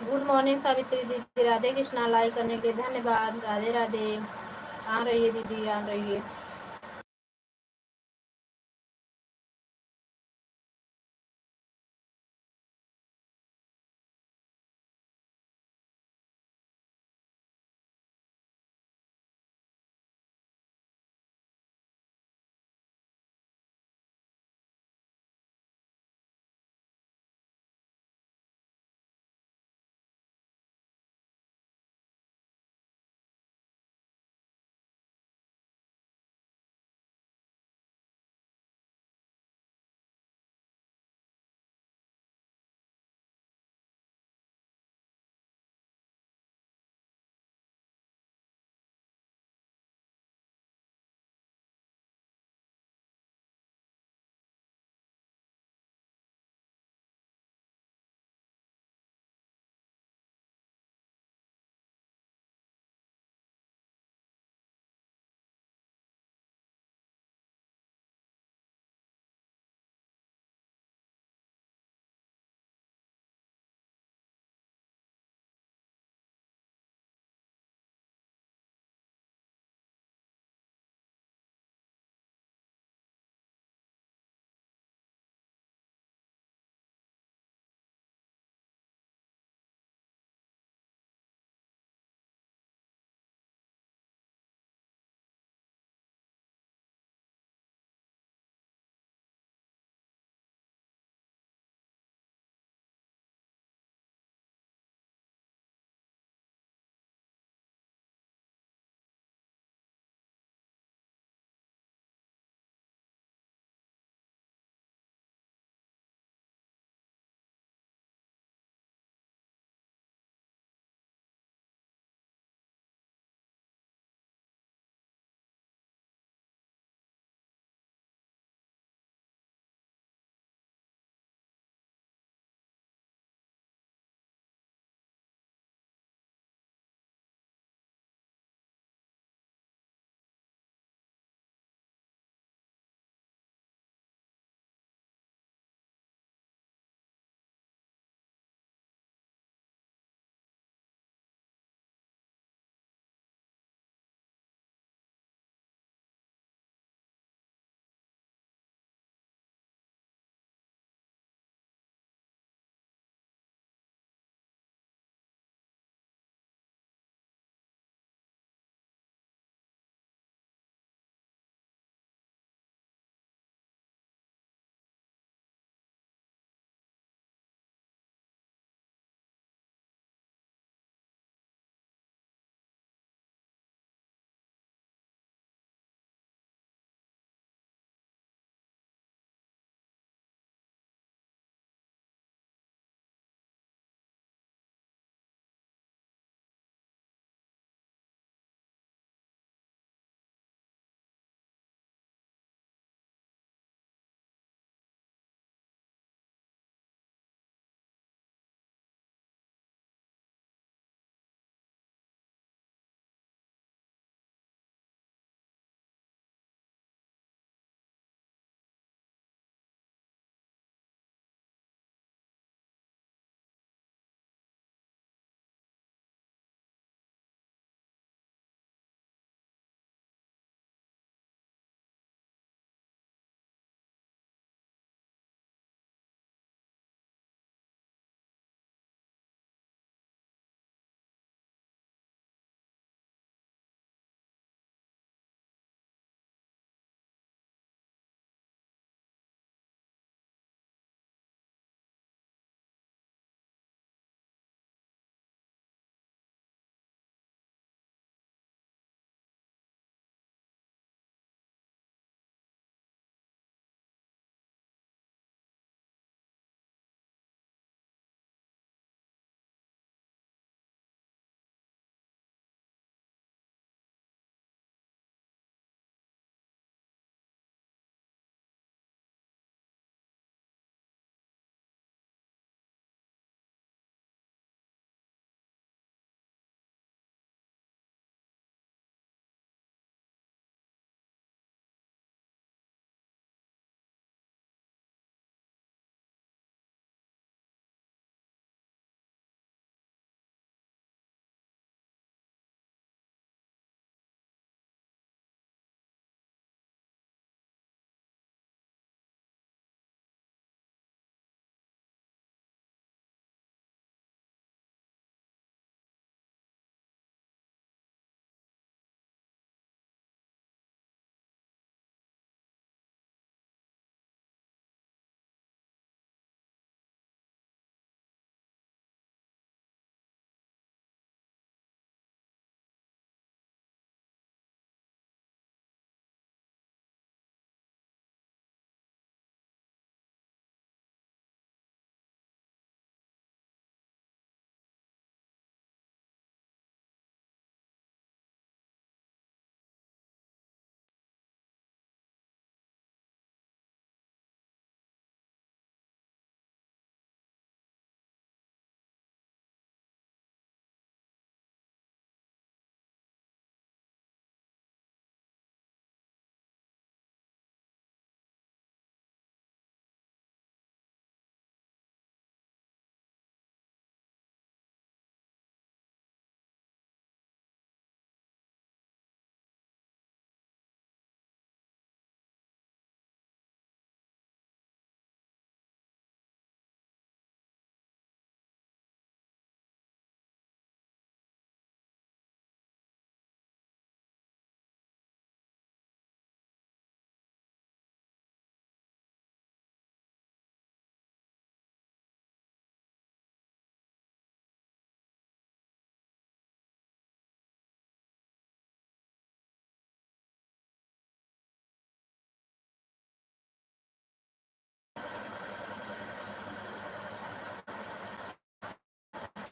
Good morning Savitri दीदी, Radhe Krishna. Like करने के लिए धन्यवाद। राधे राधे। आ रही है दीदी, आ रही है।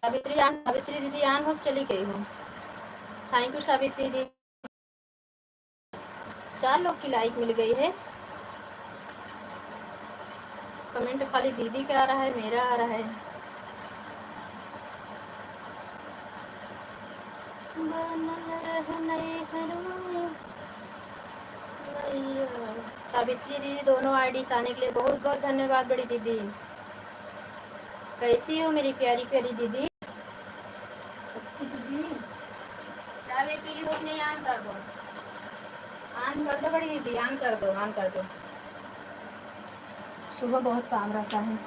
सावित्री दीदी आन हो चली गई हूँ। थैंक यू सावित्री दीदी, 4 लोग की लाइक मिल गई है। कमेंट खाली दीदी का आ रहा है, मेरा आ रहा है। सावित्री दीदी दोनों आईडी आने के लिए बहुत बहुत धन्यवाद बड़ी दीदी। कैसी हो मेरी प्यारी प्यारी दीदी? अच्छी दीदी, चाय पी ली हो नहीं? ऑन कर दो, ऑन कर दो बड़ी दीदी, ऑन कर दो, ऑन कर दो। सुबह बहुत काम रहता है,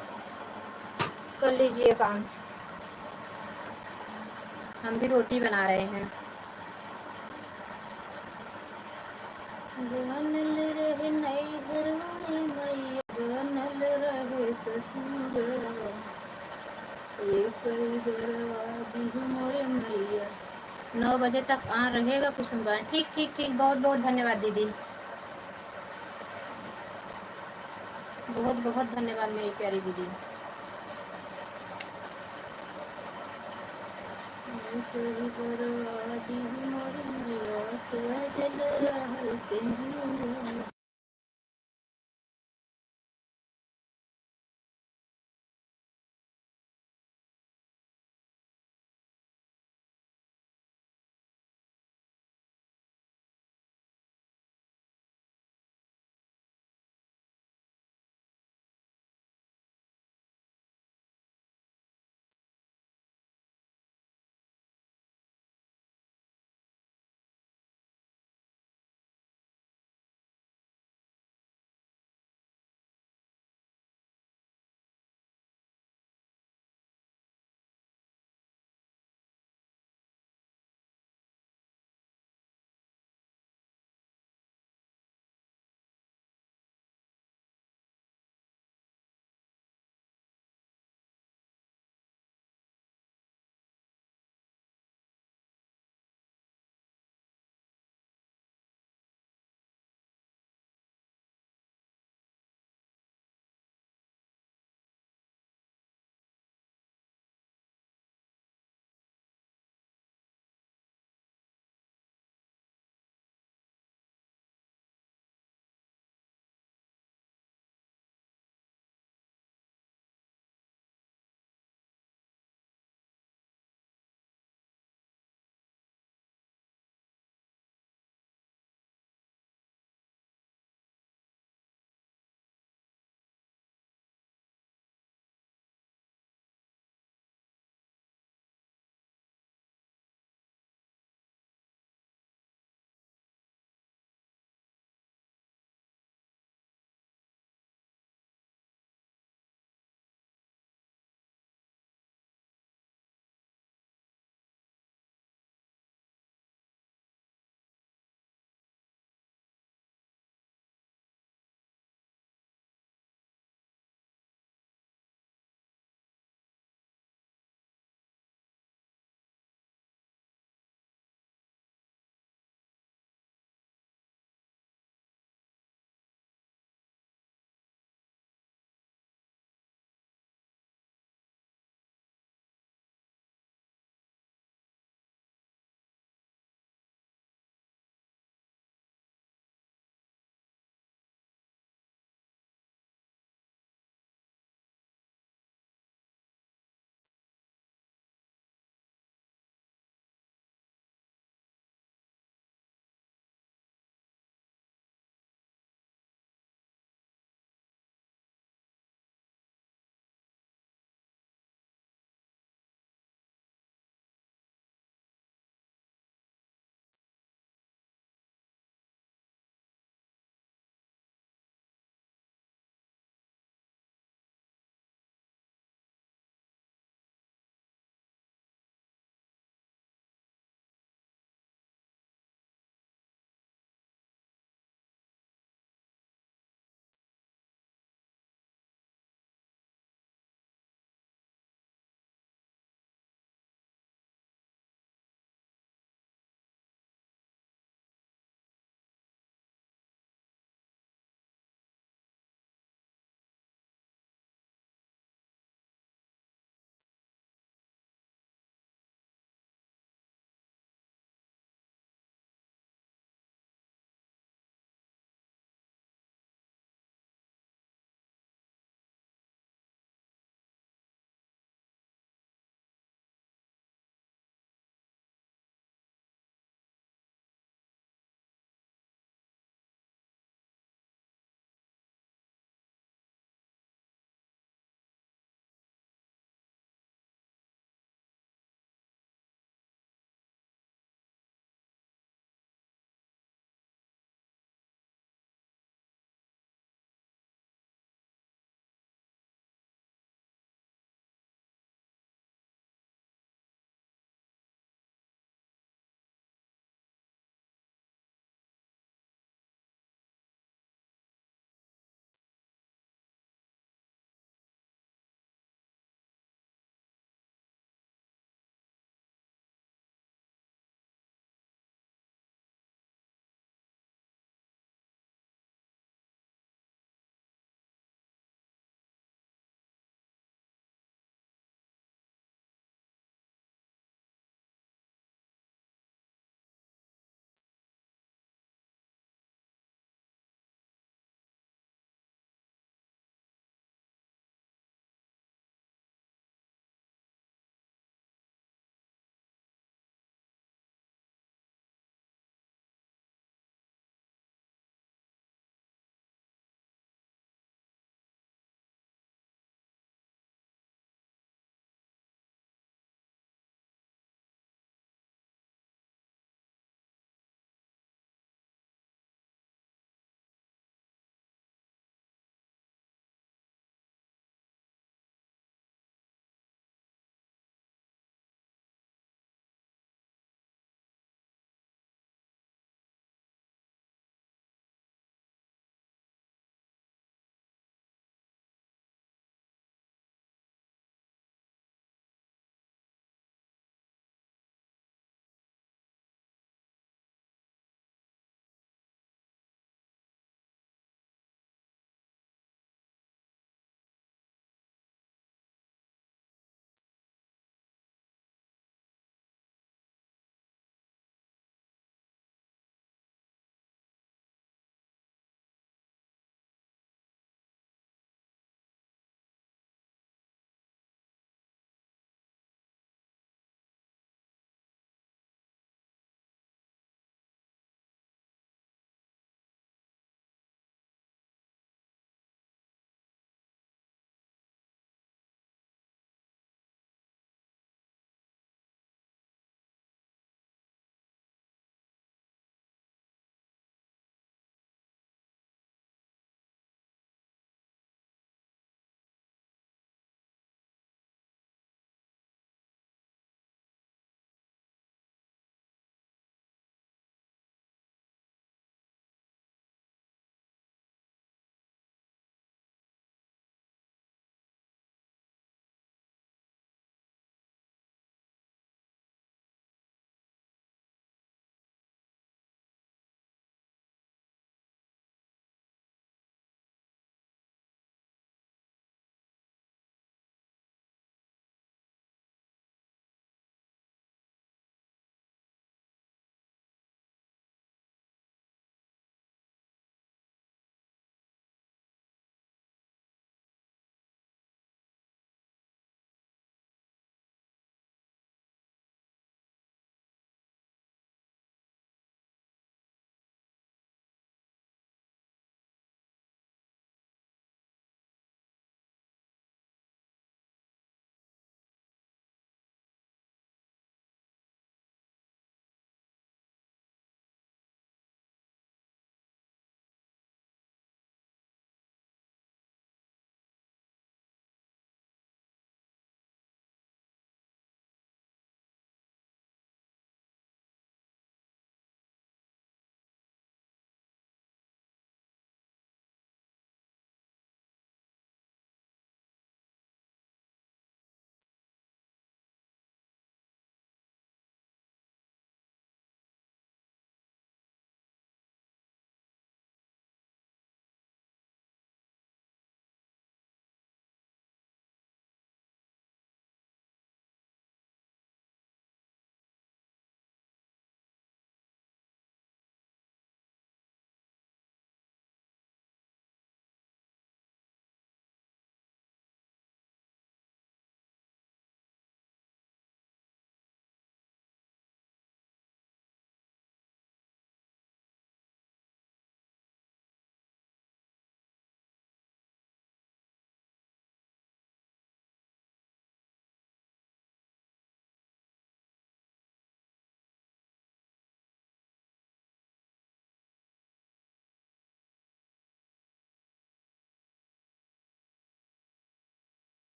कर लीजिए काम। हम भी रोटी बना रहे हैं। बनल रहे नैहरवाई मैया, बनल रहे ससुरवा, एक घरवा दिहु मोरे मैया। 9 बजे तक ऑन रहेगा कुसुम। ठीक ठीक ठीक, बहुत बहुत धन्यवाद दीदी, बहुत बहुत धन्यवाद मेरी प्यारी दीदी। सजल रहे सिंदूर।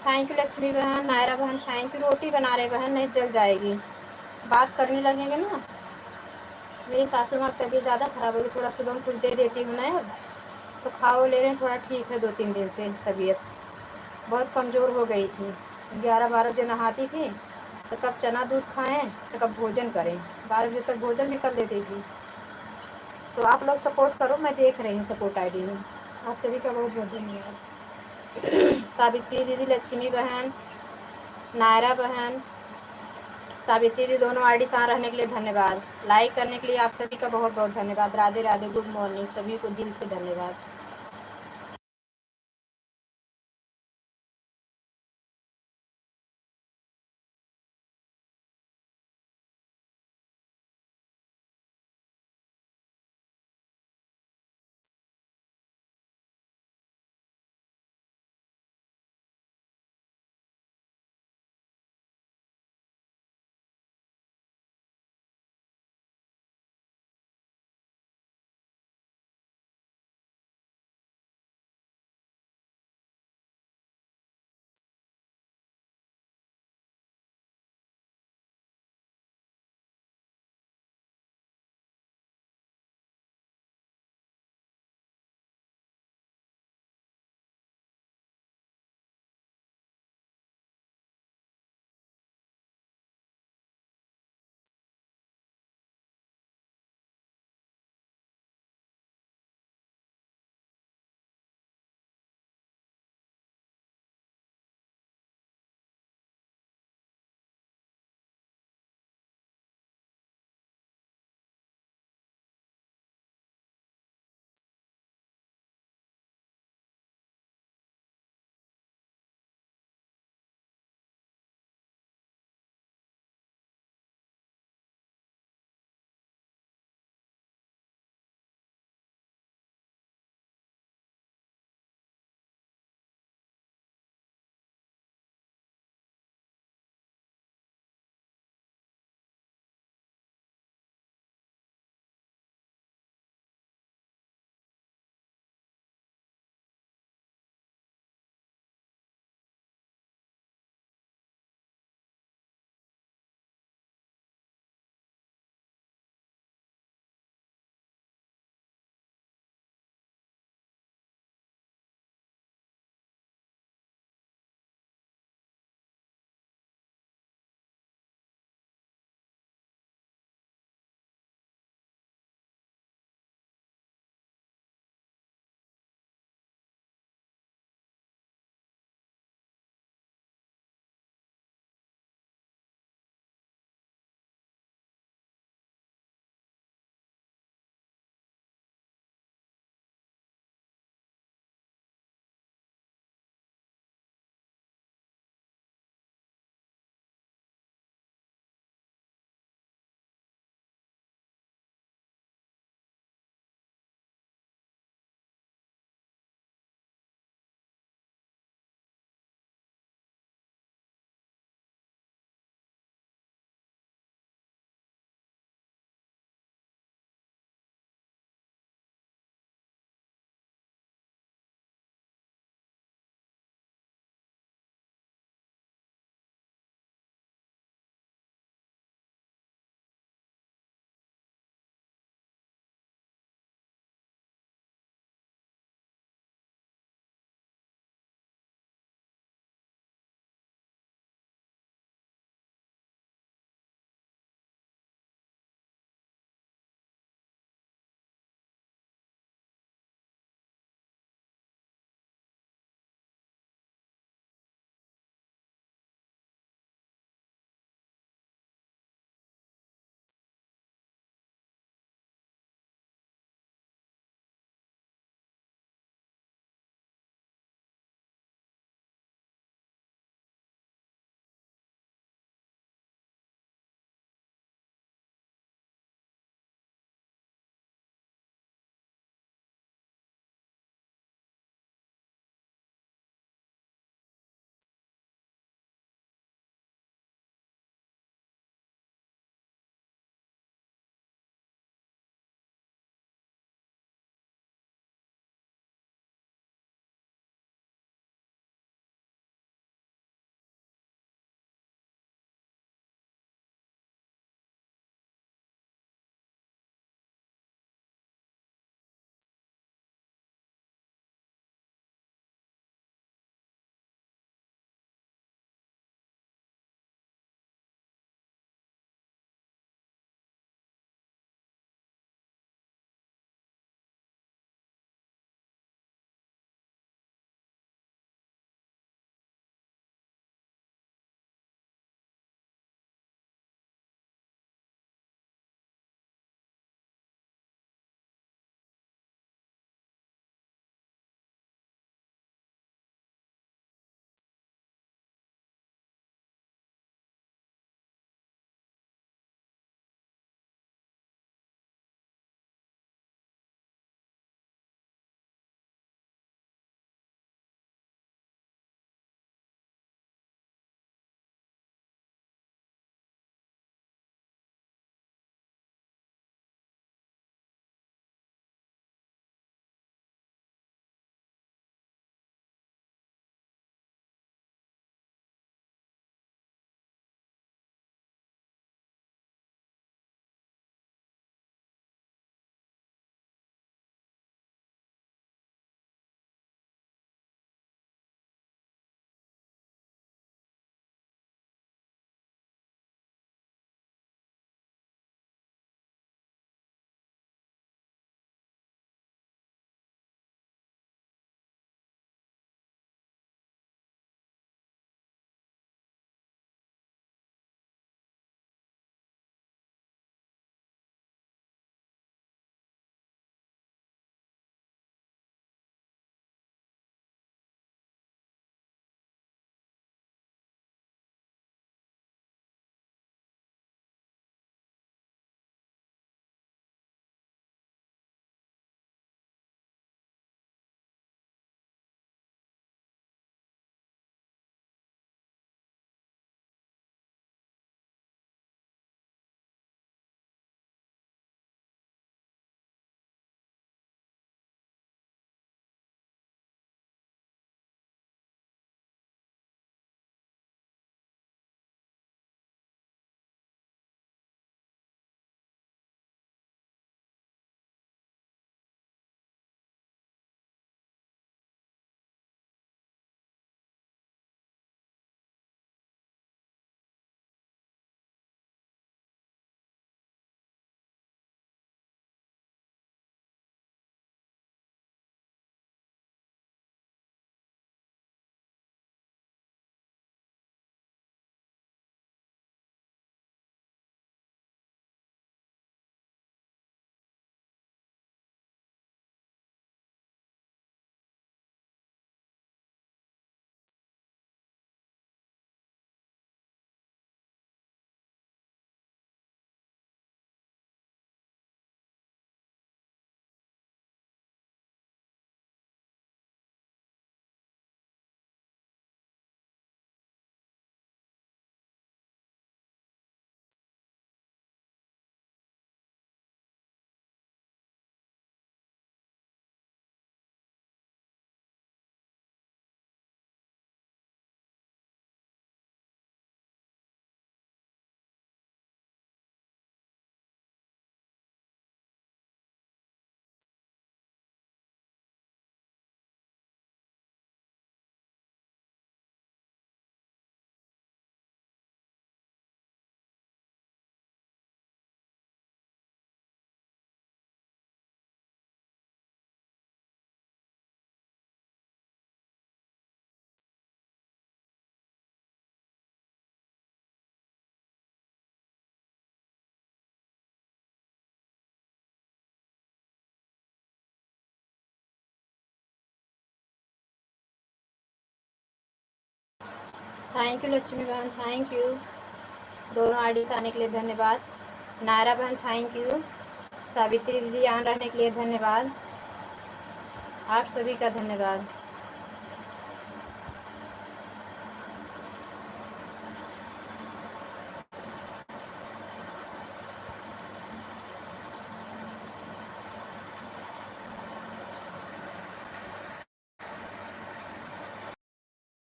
थैंक यू लक्ष्मी बहन, नायरा बहन थैंक यू। रोटी बना रहे बहन, नहीं जल जाएगी। बात करने लगेंगे ना। मेरी सासू माँ की तबीयत ज़्यादा ख़राब होगी, थोड़ा सुबह में कुछ दे देती हूँ मैं अब। तो खाओ ले रहे हैं, थोड़ा ठीक है 2-3 दिन से तबीयत। बहुत कमज़ोर हो गई थी। 11-12 बजे नहाती थी, तो कब चना दूध खाएं तो कब भोजन करें। 12 बजे तक भोजन भी कर लेती थी। तो आप लोग सपोर्ट करो, मैं देख रही हूँ सपोर्ट आईडी में। आप सभी का बहुत बहुत धन्यवाद। सावित्री दीदी, लक्ष्मी बहन, नायरा बहन, सावित्री दीदी, दोनों आईडी साथ रहने के लिए धन्यवाद। लाइक करने के लिए आप सभी का बहुत बहुत धन्यवाद। राधे राधे, गुड मॉर्निंग, सभी को दिल से धन्यवाद। थैंक यू लक्ष्मी बहन, थैंक यू। दोनों आईडी से आने के लिए धन्यवाद। नायरा बहन थैंक यू। सावित्री दीदी यहाँ रहने के लिए धन्यवाद। आप सभी का धन्यवाद।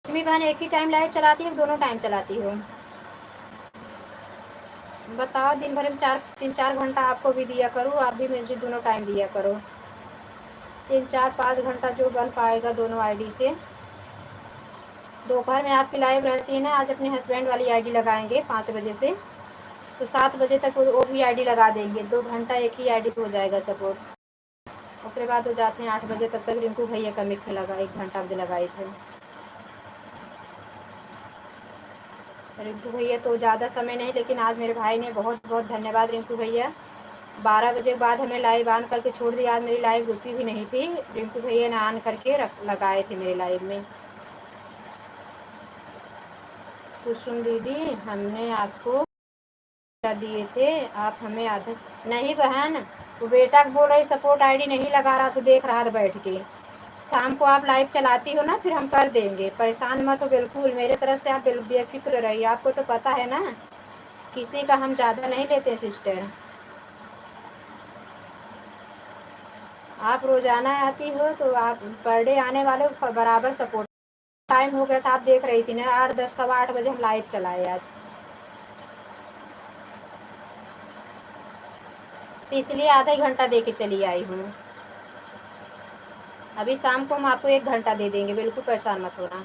लक्ष्मी बहन एक ही टाइम लाइव चलाती है, दोनों टाइम चलाती हो? बताओ, दिन भर में 3-4 घंटा आपको भी दिया करूँ, आप भी मुझे दोनों टाइम दिया करो। 3-4-5 घंटा जो बन पाएगा दोनों आईडी से। दोपहर में आपकी लाइव रहती है ना, आज अपने हस्बैंड वाली आईडी लगाएंगे 5 बजे से, तो 7 बजे तक वो भी आईडी लगा देंगे। 2 घंटा एक ही आईडी से हो जाएगा सपोर्ट। उसके बाद वो जाते हैं 8 बजे, तब तक रिंकू भैया का मिक्स लगा 1 घंटा भी लगाए थे। रिंकू भैया तो ज़्यादा समय नहीं, लेकिन आज मेरे भाई ने बहुत बहुत धन्यवाद रिंकू भैया, 12 बजे के बाद हमें लाइव ऑन करके छोड़ दिया। आज मेरी लाइव रुकी भी नहीं थी, रिंकू भैया ने ऑन करके लगाए थे मेरे लाइव में। कुसुम दीदी, हमने आपको दिए थे, आप हमें आधा नहीं बहन, वो बेटा बोल रही सपोर्ट आईडी नहीं लगा रहा, तो देख रहा था बैठ के। शाम को आप लाइव चलाती हो ना, फिर हम कर देंगे, परेशान मत हो बिल्कुल। मेरे तरफ से आप बेफिक्र रहिए, आपको तो पता है ना किसी का हम ज़्यादा नहीं लेते सिस्टर। आप रोज़ाना आती हो तो आप पर डे आने वाले बराबर सपोर्ट। टाइम हो गया था, आप देख रही थी ना, 8, 10, सवा 8 बजे हम लाइव चलाए आज, तो इसलिए आधा ही घंटा दे के चली आई हूँ। अभी शाम को हम आपको 1 घंटा दे देंगे, बिल्कुल परेशान मत होना।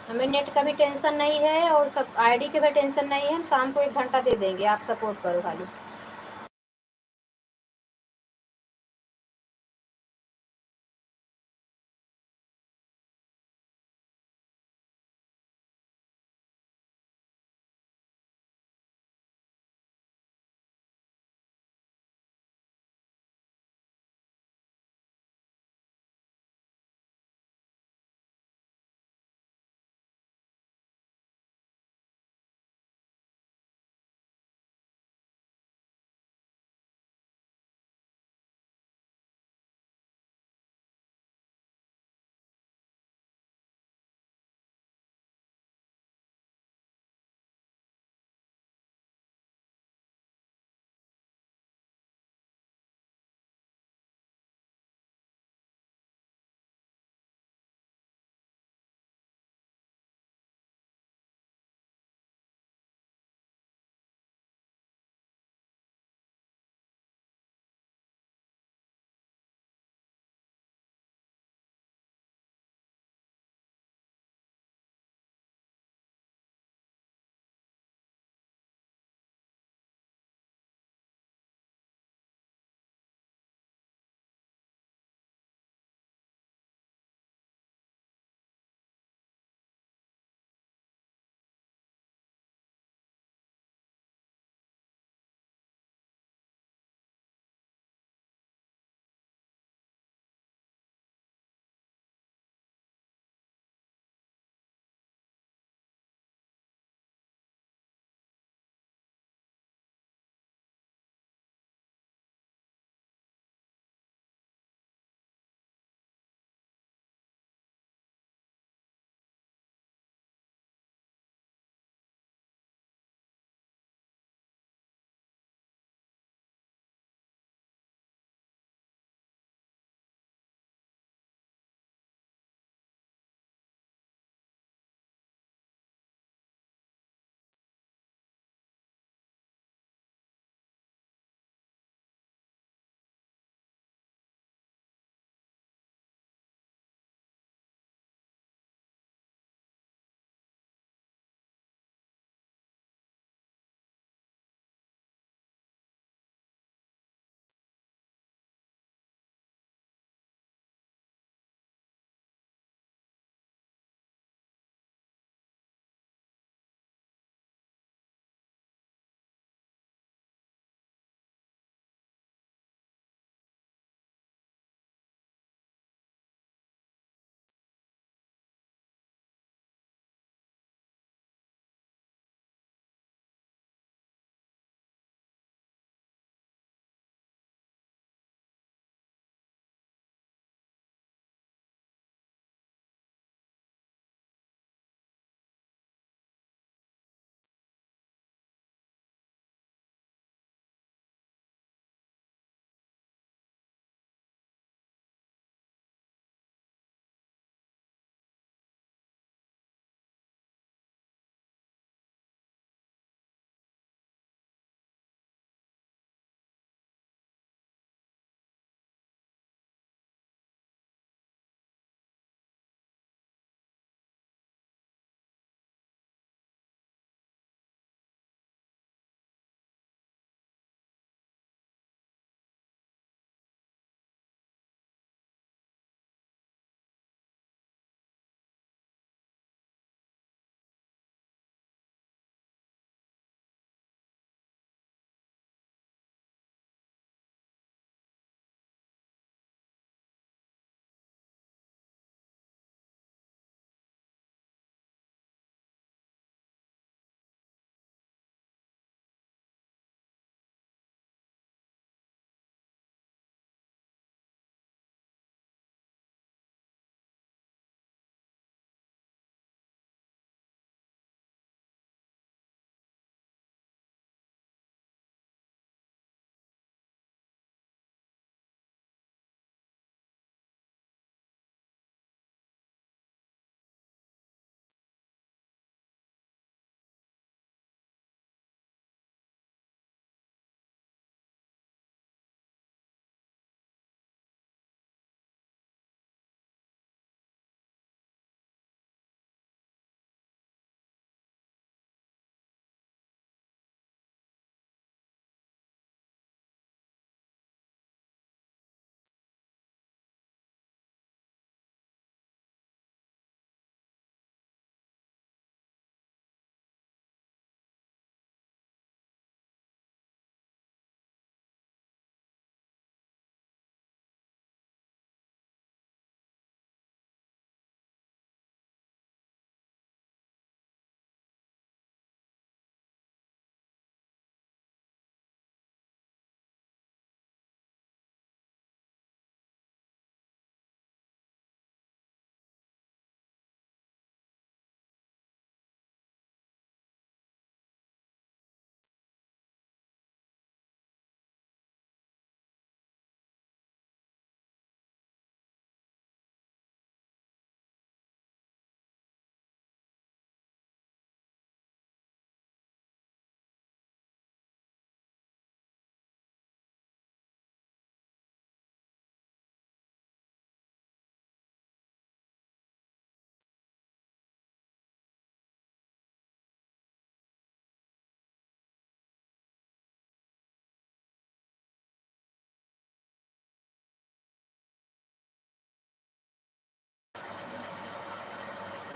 हमें नेट का भी टेंशन नहीं है और सब आईडी के भी टेंशन नहीं है, हम शाम को 1 घंटा दे देंगे, आप सपोर्ट करो खाली।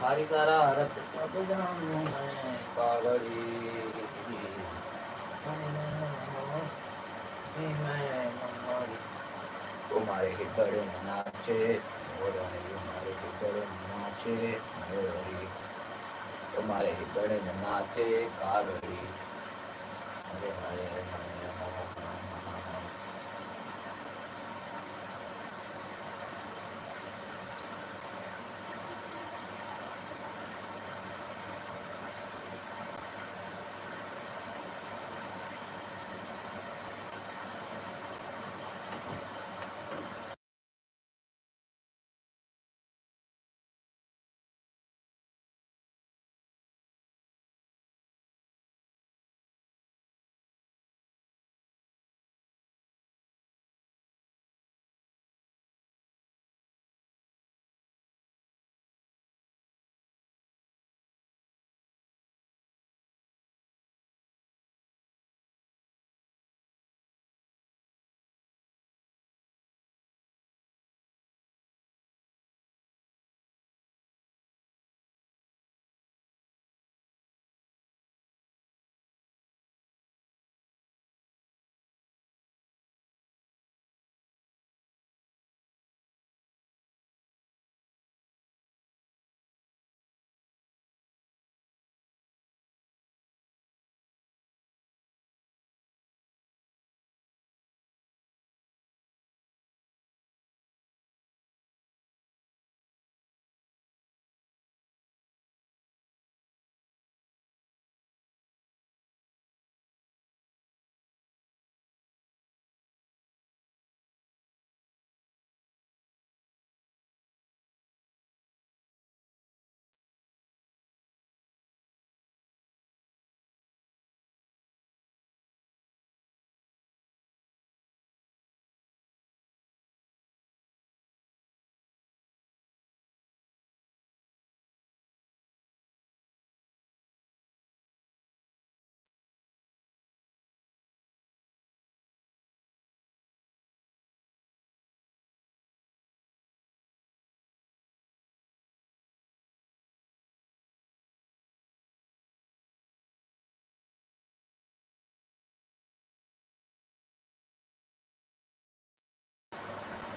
सारी सारा रत सब जानू मैं कागड़ी तुम्हारे हिब्बड़े में नाचे मोरनी तुम्हारे हिब्बड़े में नाचे मोरनी तुम्हारे हिब्बड़े में नाचे कागड़ी हरे हरे हरे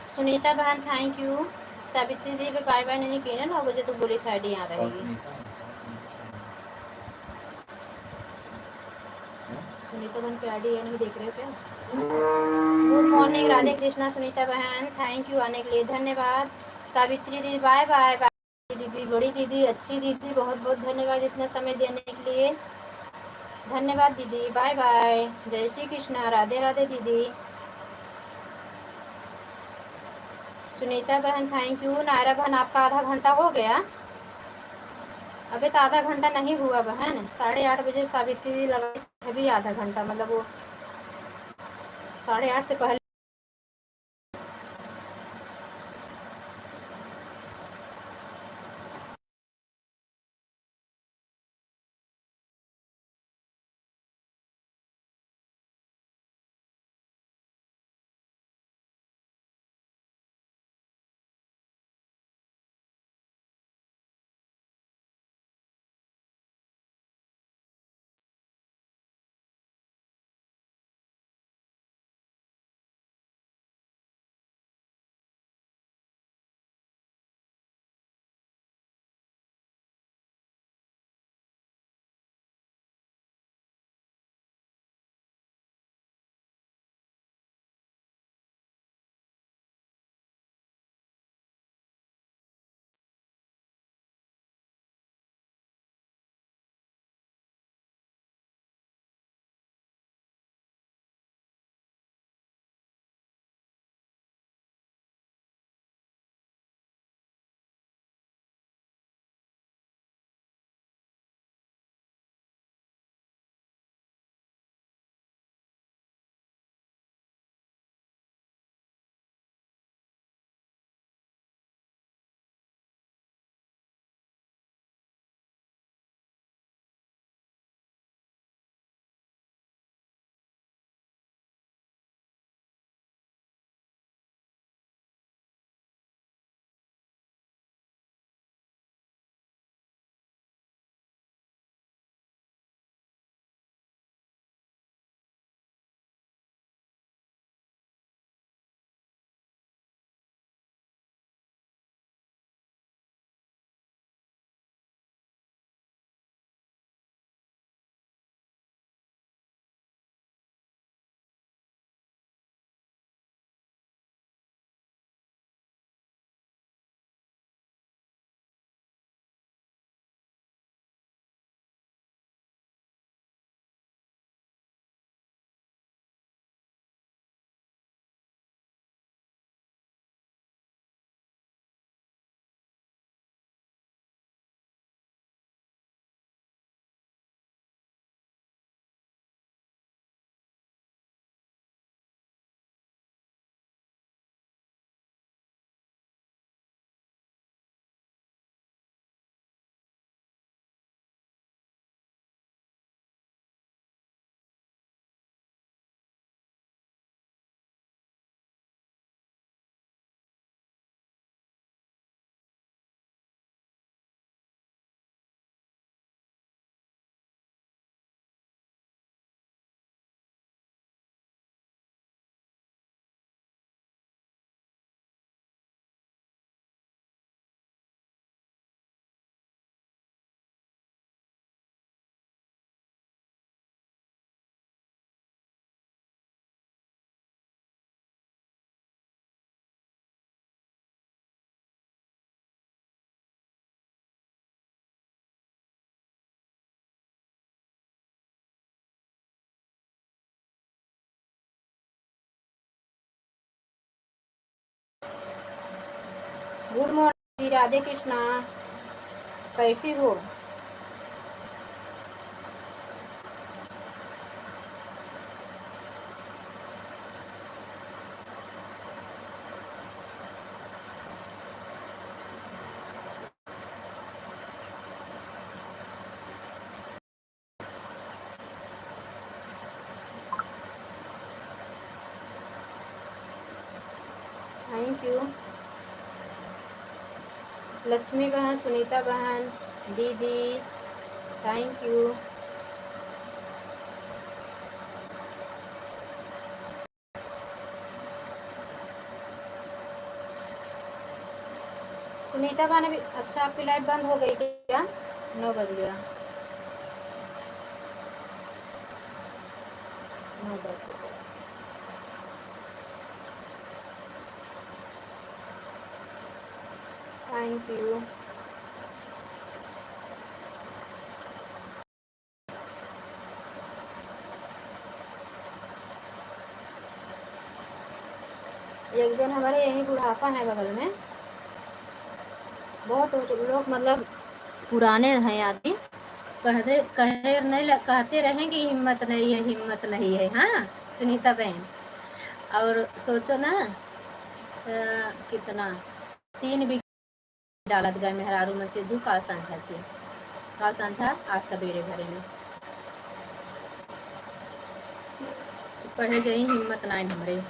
सुनीता बहन थैंक यू। सावित्री दी पे बाय बाय नहीं की ना, 9 बजे तक बोली था यहाँ रहेगी। सुनीता बहन पे आईडी नहीं देख रहे क्या? गुड मॉर्निंग राधे कृष्णा सुनीता बहन, थैंक यू आने के लिए, धन्यवाद। सावित्री दीदी बाय बाय बाय। दीदी बड़ी दीदी अच्छी दीदी बहुत बहुत धन्यवाद इतना समय देने के लिए, धन्यवाद दीदी, बाय बाय। जय श्री कृष्णा, राधे राधे दीदी। सुनीता बहन थैंक यू। नायरा बहन आपका आधा घंटा हो गया? अभी तो आधा घंटा नहीं हुआ बहन, 8:30 बजे सावित्री लगाई अभी आधा घंटा, मतलब वो 8:30 से पहले गुड मॉर्निंग राधे कृष्णा, कैसी हो? थैंक यू लक्ष्मी बहन, सुनीता बहन, दीदी, थैंक यू। सुनीता बहन अभी, अच्छा आपकी लाइट बंद हो गई क्या? 9 बज गया, 9:10 हो गया। Thank you. एक जन हमारे यही बुढ़ापा है बगल में, बहुत लोग मतलब पुराने हैं आदमी, कहते रहें कि हिम्मत नहीं है, हिम्मत नहीं है। हाँ सुनीता बहन, और सोचो ना कितना 3 बीघा डालत गए मेहरारू में से 2 काल संझा से, काल संझा आज सवेरे भरे में कहे गई हिम्मत नहीं हमरे।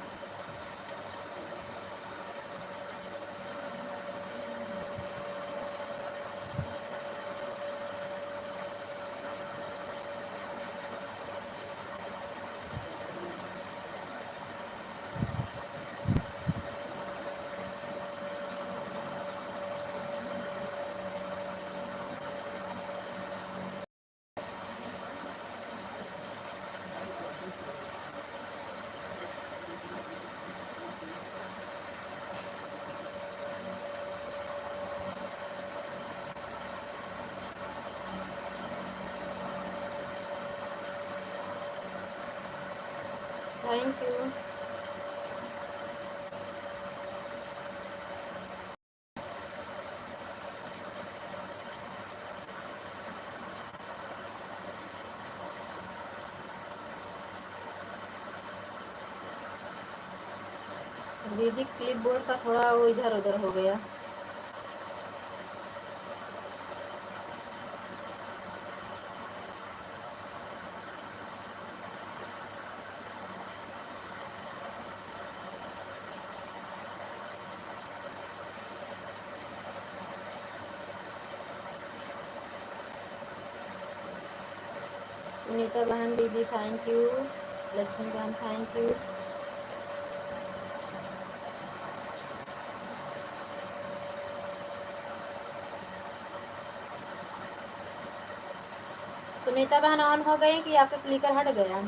Thank you. दीदी क्लिप बोर्ड का थोड़ा वो इधर उधर हो गया। सुनीता बहन, दीदी थैंक यू, लक्ष्मी बहन थैंक यू। सुनीता बहन ऑन हो गई कि आपका क्लिकर हट गया?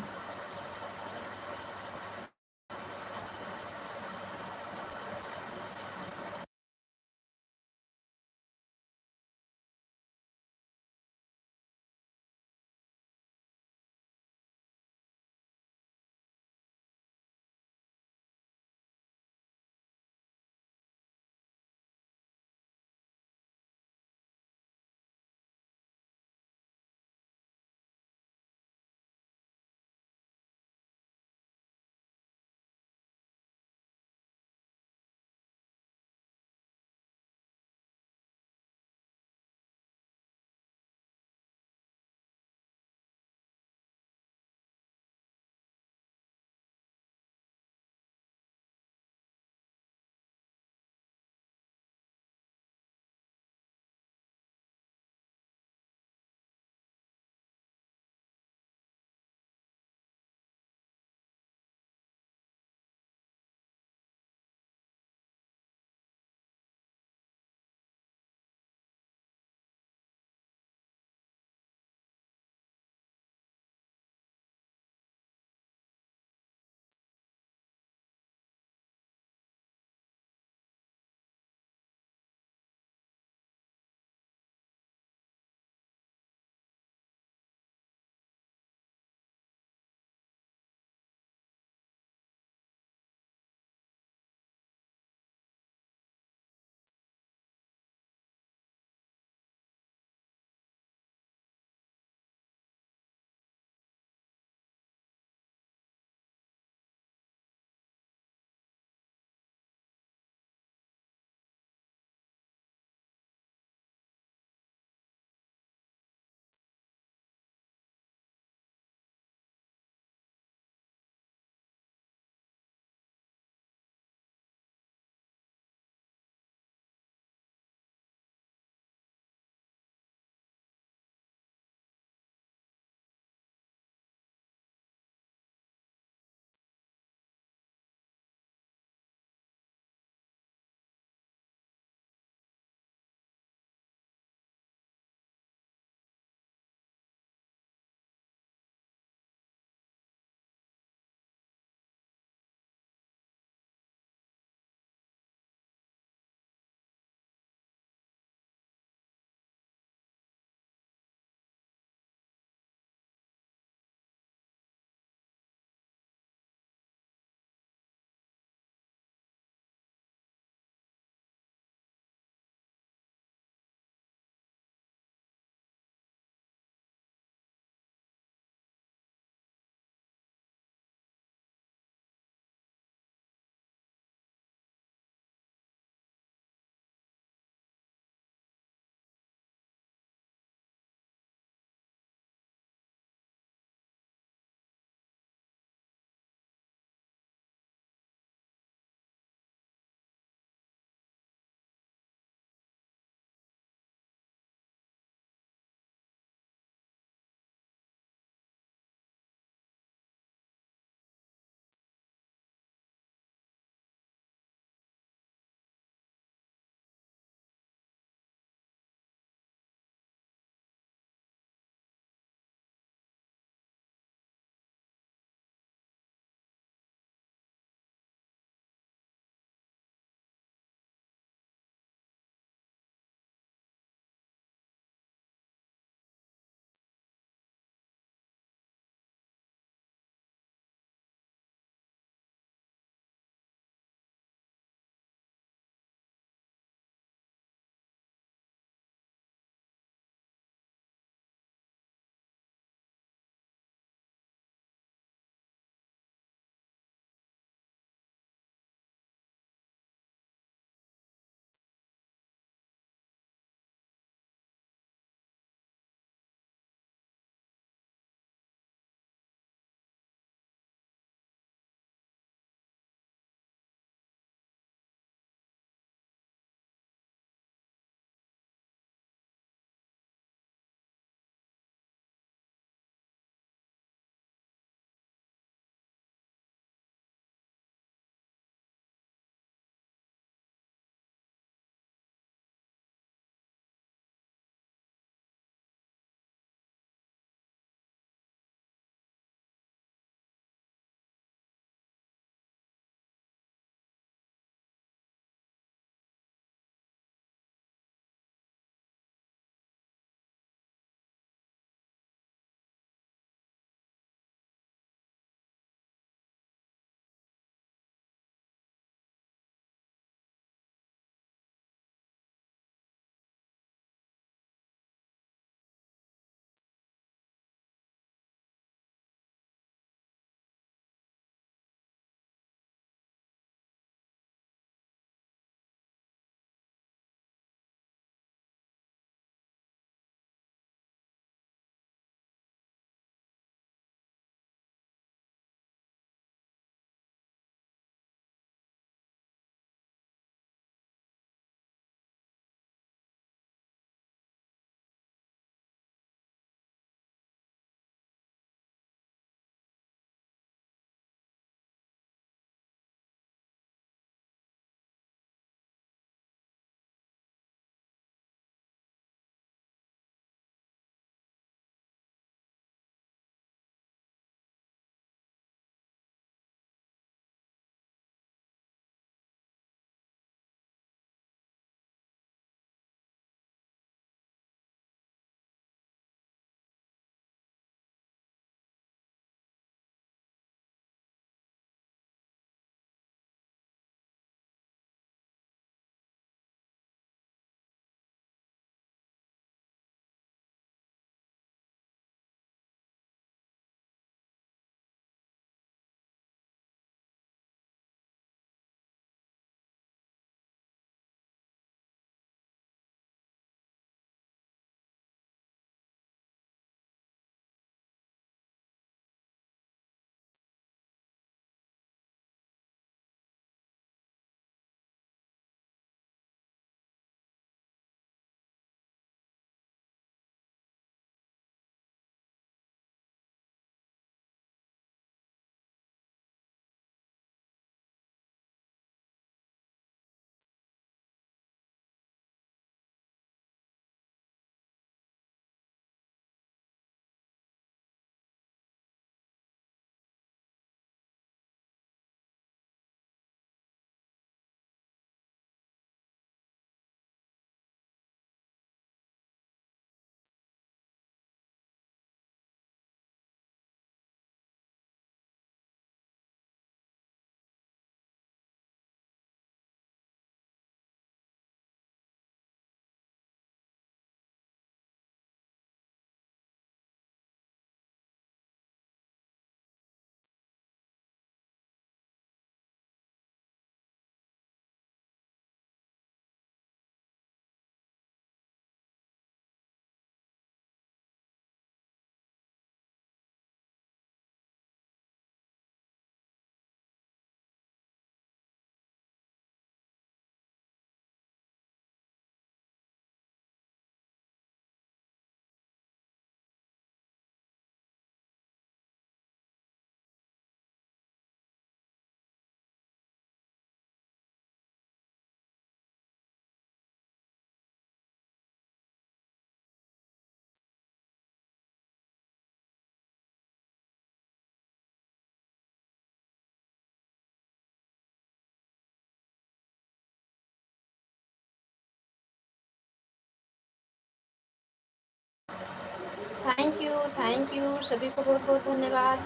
थैंक यू सभी को बहुत बहुत धन्यवाद।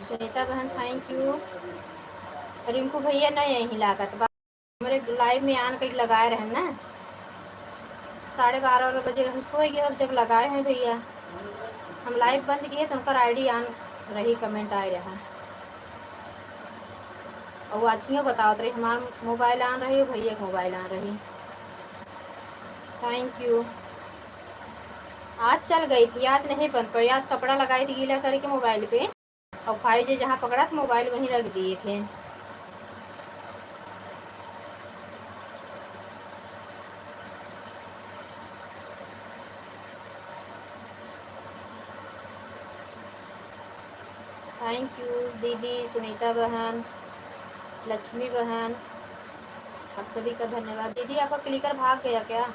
सुनीता बहन थैंक यू। रिंकू भैया नहीं यहीं लागत हमारे लाइव में आन कहीं लगाए रहे ना 12:30 बजे हम सोए गए। अब जब लगाए हैं भैया हम लाइव बंद किए तो उनका आईडी आन रही कमेंट आए रहा और वाचियों बताओ तो हमारा मोबाइल आन रही भैया का मोबाइल आन रही। Thank you. आज चल गई थी आज नहीं बंद पड़ी। आज कपड़ा लगाई थी गीला करके मोबाइल पे और 5G जहाँ पकड़ा था मोबाइल वहीं रख दिए थे। थैंक यू दीदी सुनीता बहन लक्ष्मी बहन आप सभी का धन्यवाद। दीदी आपका क्लिकर भाग गया क्या?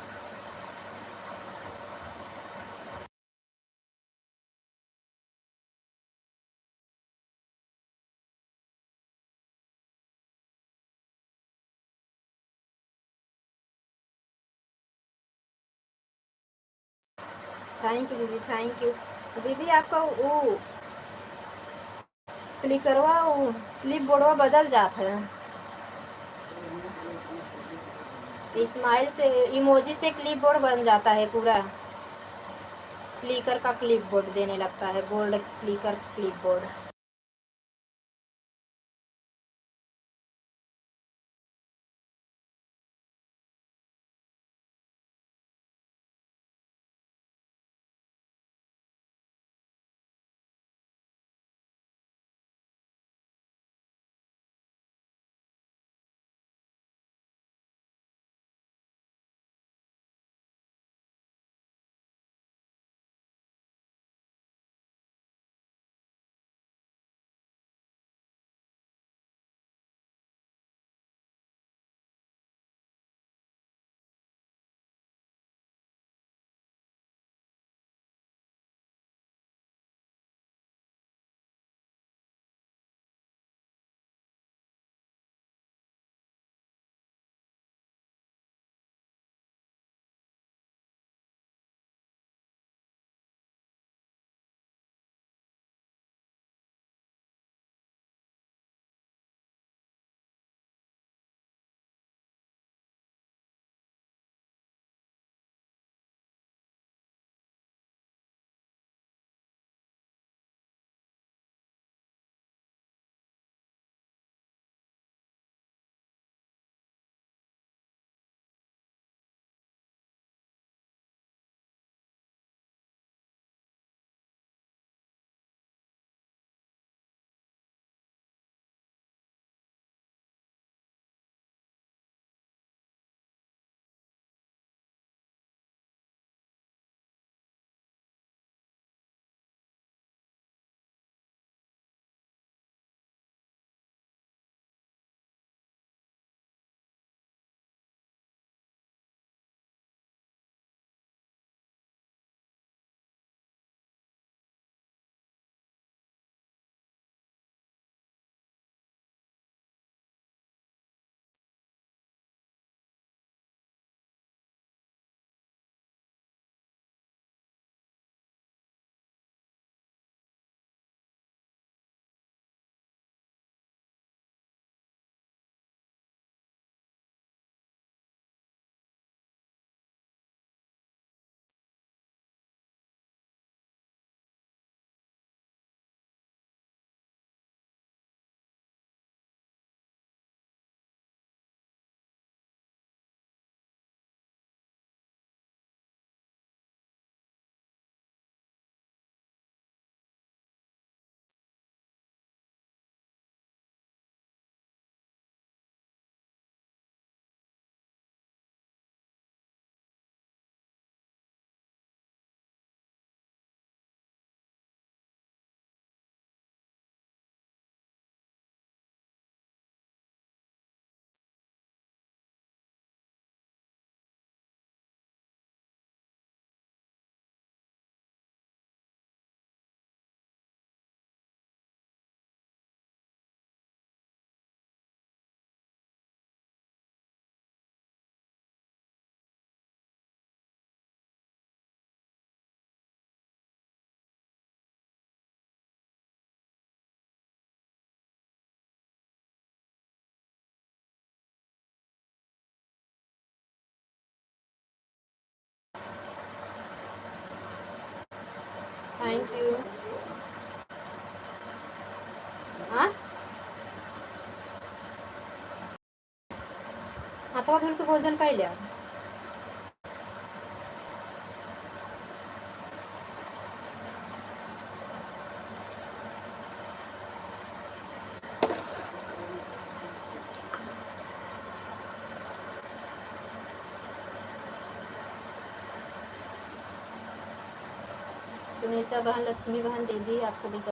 थैंक यू दीदी थैंक यू। दीदी आपका वो क्लिकरवा वो क्लिप बोर्डवा बदल जाता है। स्माइल से इमोजी से क्लिप बोर्ड बन जाता है पूरा। क्लिकर का क्लिप बोर्ड देने लगता है gold clicker clip board. Thank you. हाँ, हाथवा धुल के भोजन कर लिया। सुनीता बहन, लक्ष्मी बहन, दीदी, आप सभी का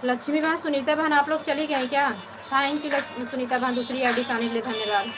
लक्ष्मी बहन, सुनीता बहन, आप लोग चली गई क्या? थैंक यू सुनीता बहन, दूसरी आईडी से आने के लिए धन्यवाद।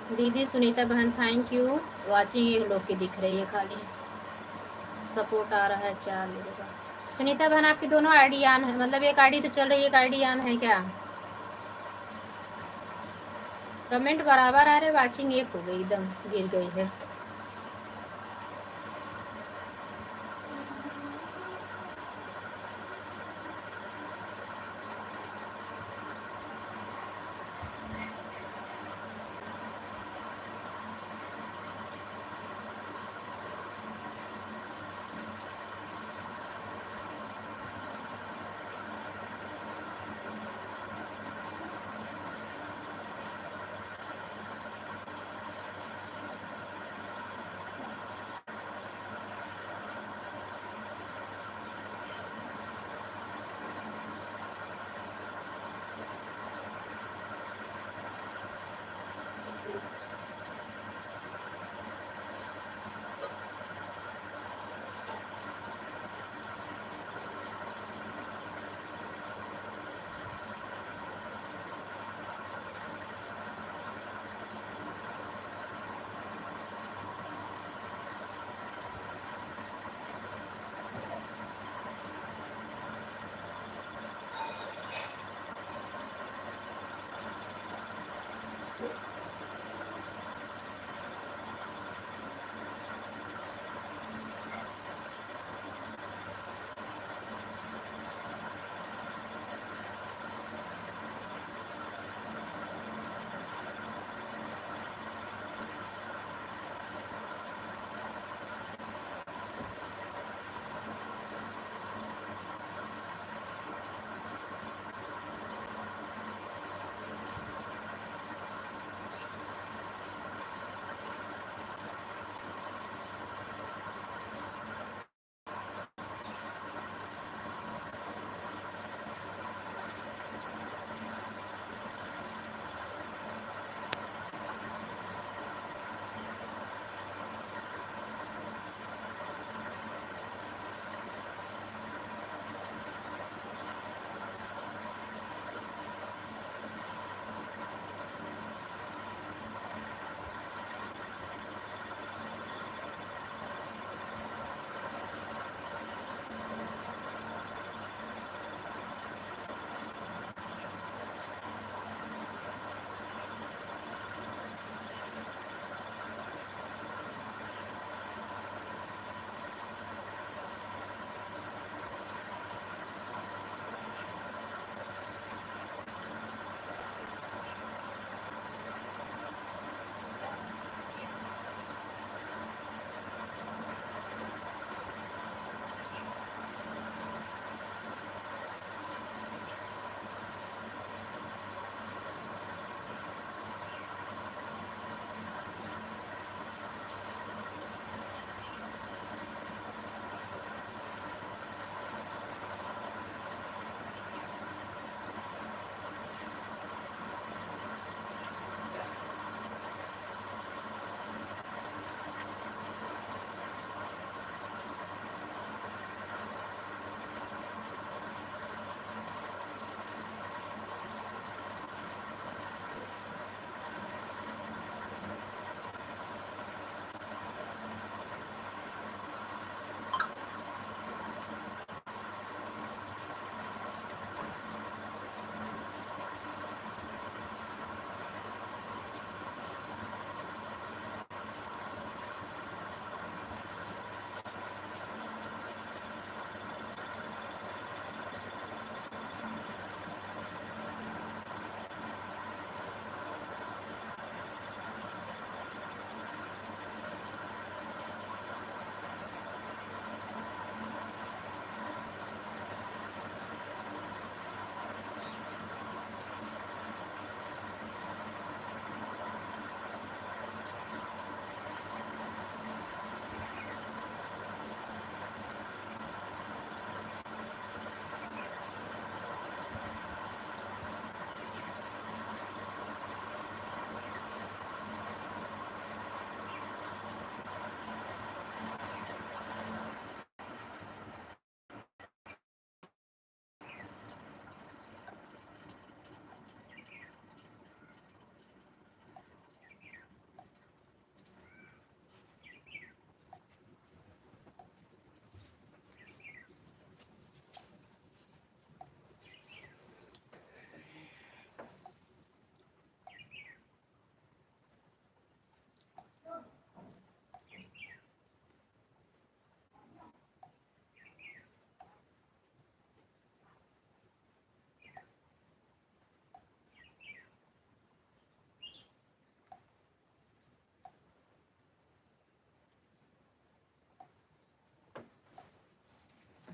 दीदी सुनीता बहन थैंक यू। वाचिंग एक लोग की दिख रही है खाली, सपोर्ट आ रहा है 4 लोगों का। सुनीता बहन आपकी दोनों आईडी ऑन है, मतलब एक आईडी तो चल रही है, एक आईडी ऑन है क्या? कमेंट बराबर आ रहे, वाचिंग एक हो गई, एकदम गिर गई है।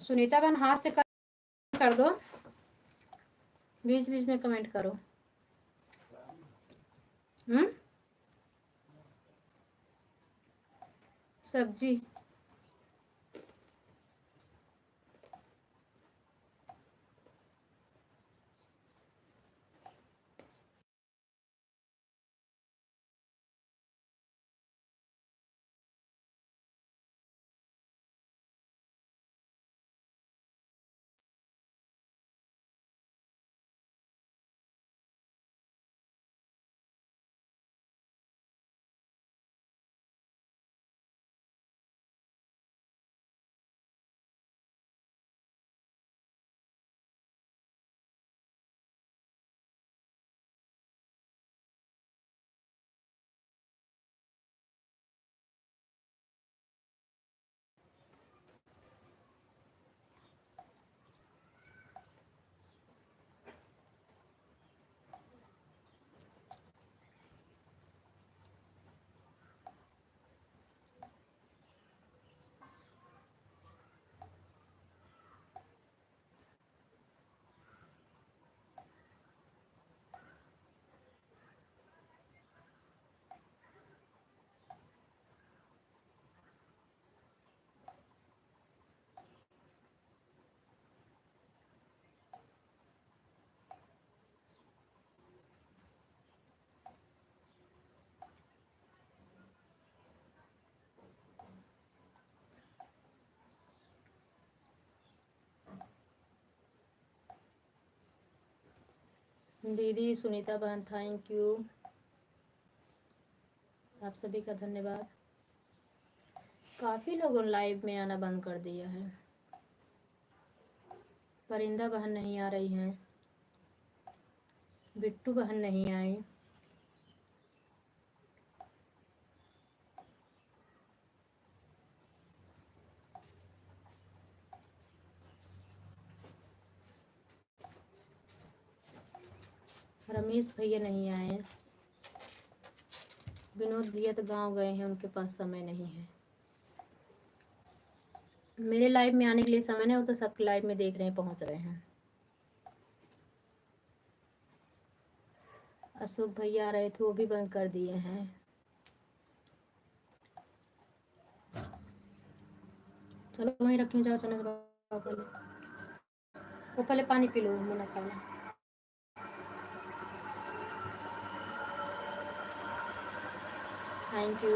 सुनीता बहन हाथ से कर दो, बीच बीच में कमेंट करो। सब्जी दीदी सुनीता बहन थैंक यू, आप सभी का धन्यवाद। काफ़ी लोगों लाइव में आना बंद कर दिया है। परिंदा बहन नहीं आ रही हैं, बिट्टू बहन नहीं आई, रमेश भैया नहीं आए, विनोद भैया तो गांव गए हैं, उनके पास समय नहीं है। मेरे लाइव में आने के लिए समय नहीं, और तो सब लाइव में देख रहे हैं, पहुंच रहे हैं। अशोक भैया आ रहे थे, वो भी बंद कर दिए हैं। चलो वहीं रखी, जाओ चने वो पहले पानी पी लो, मुन्ना खाना। Thank you.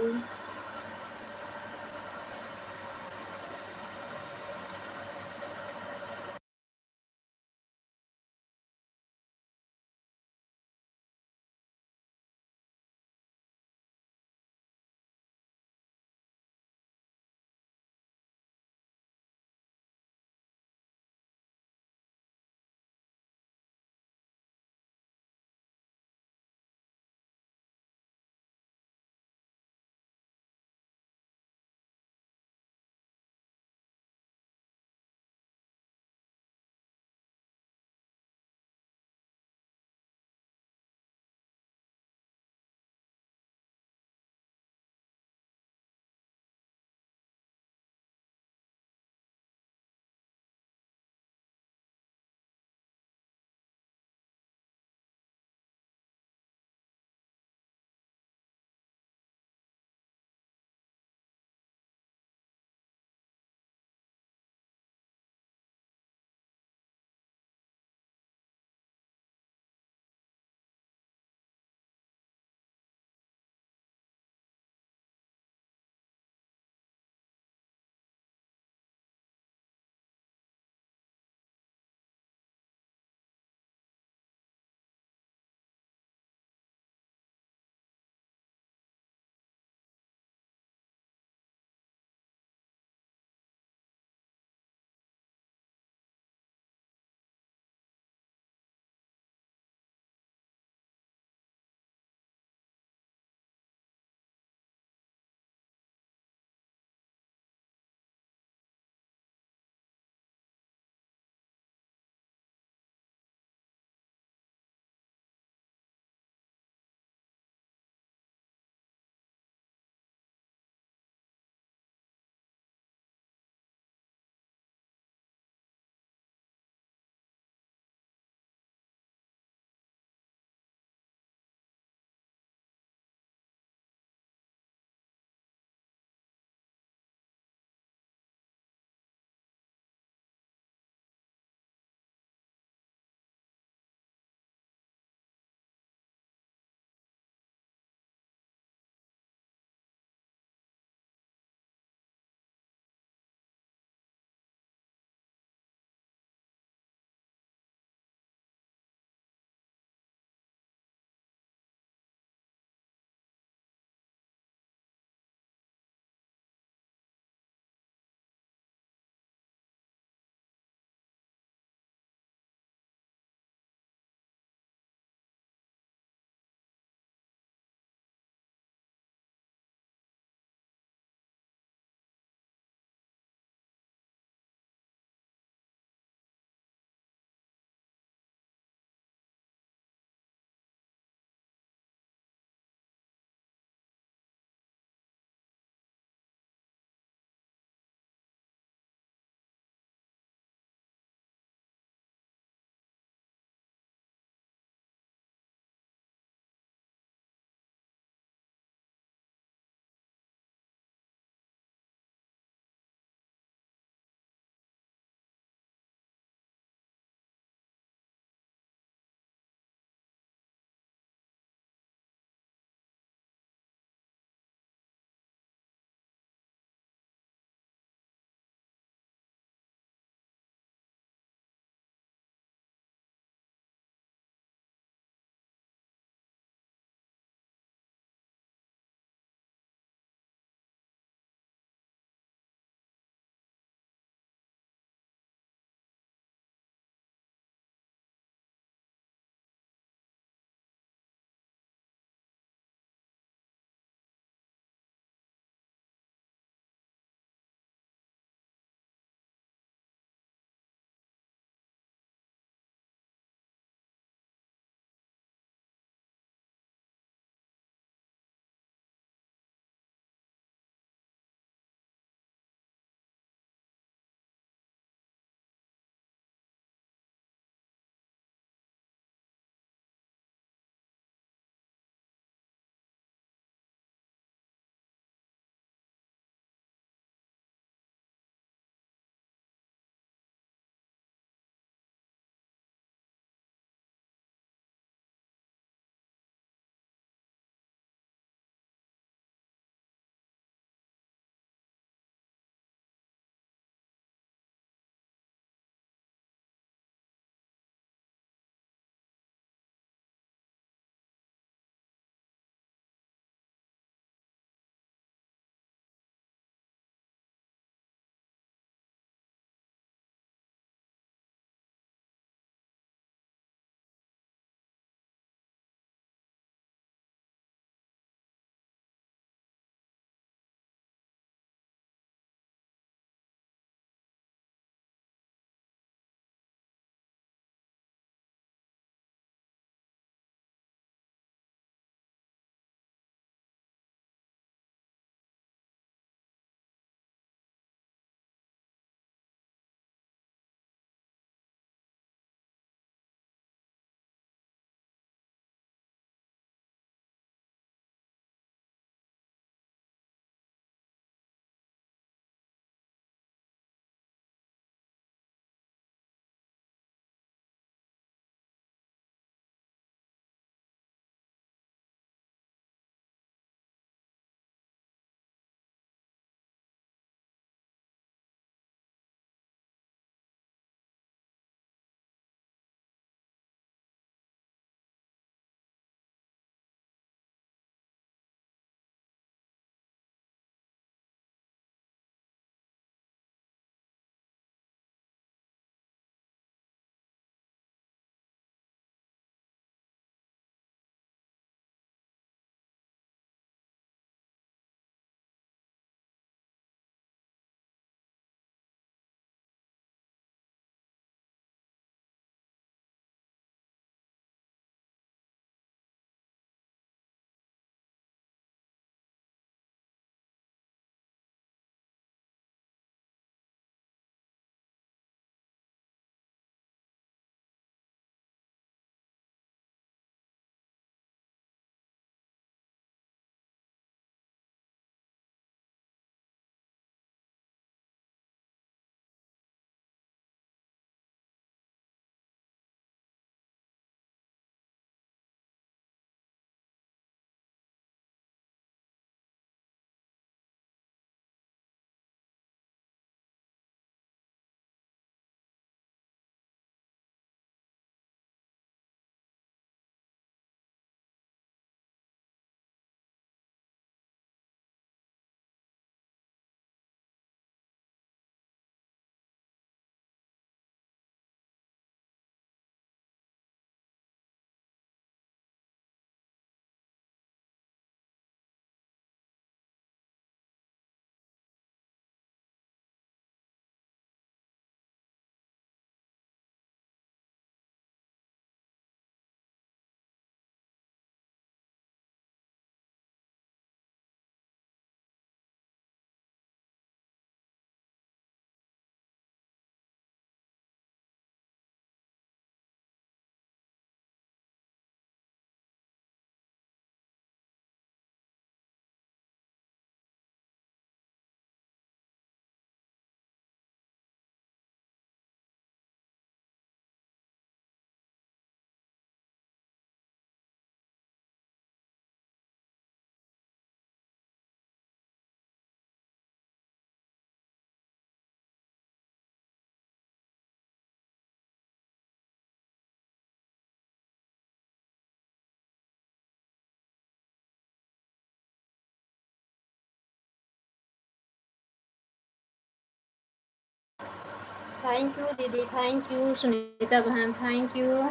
थैंक यू दीदी, थैंक यू सुनीता बहन, थैंक यू।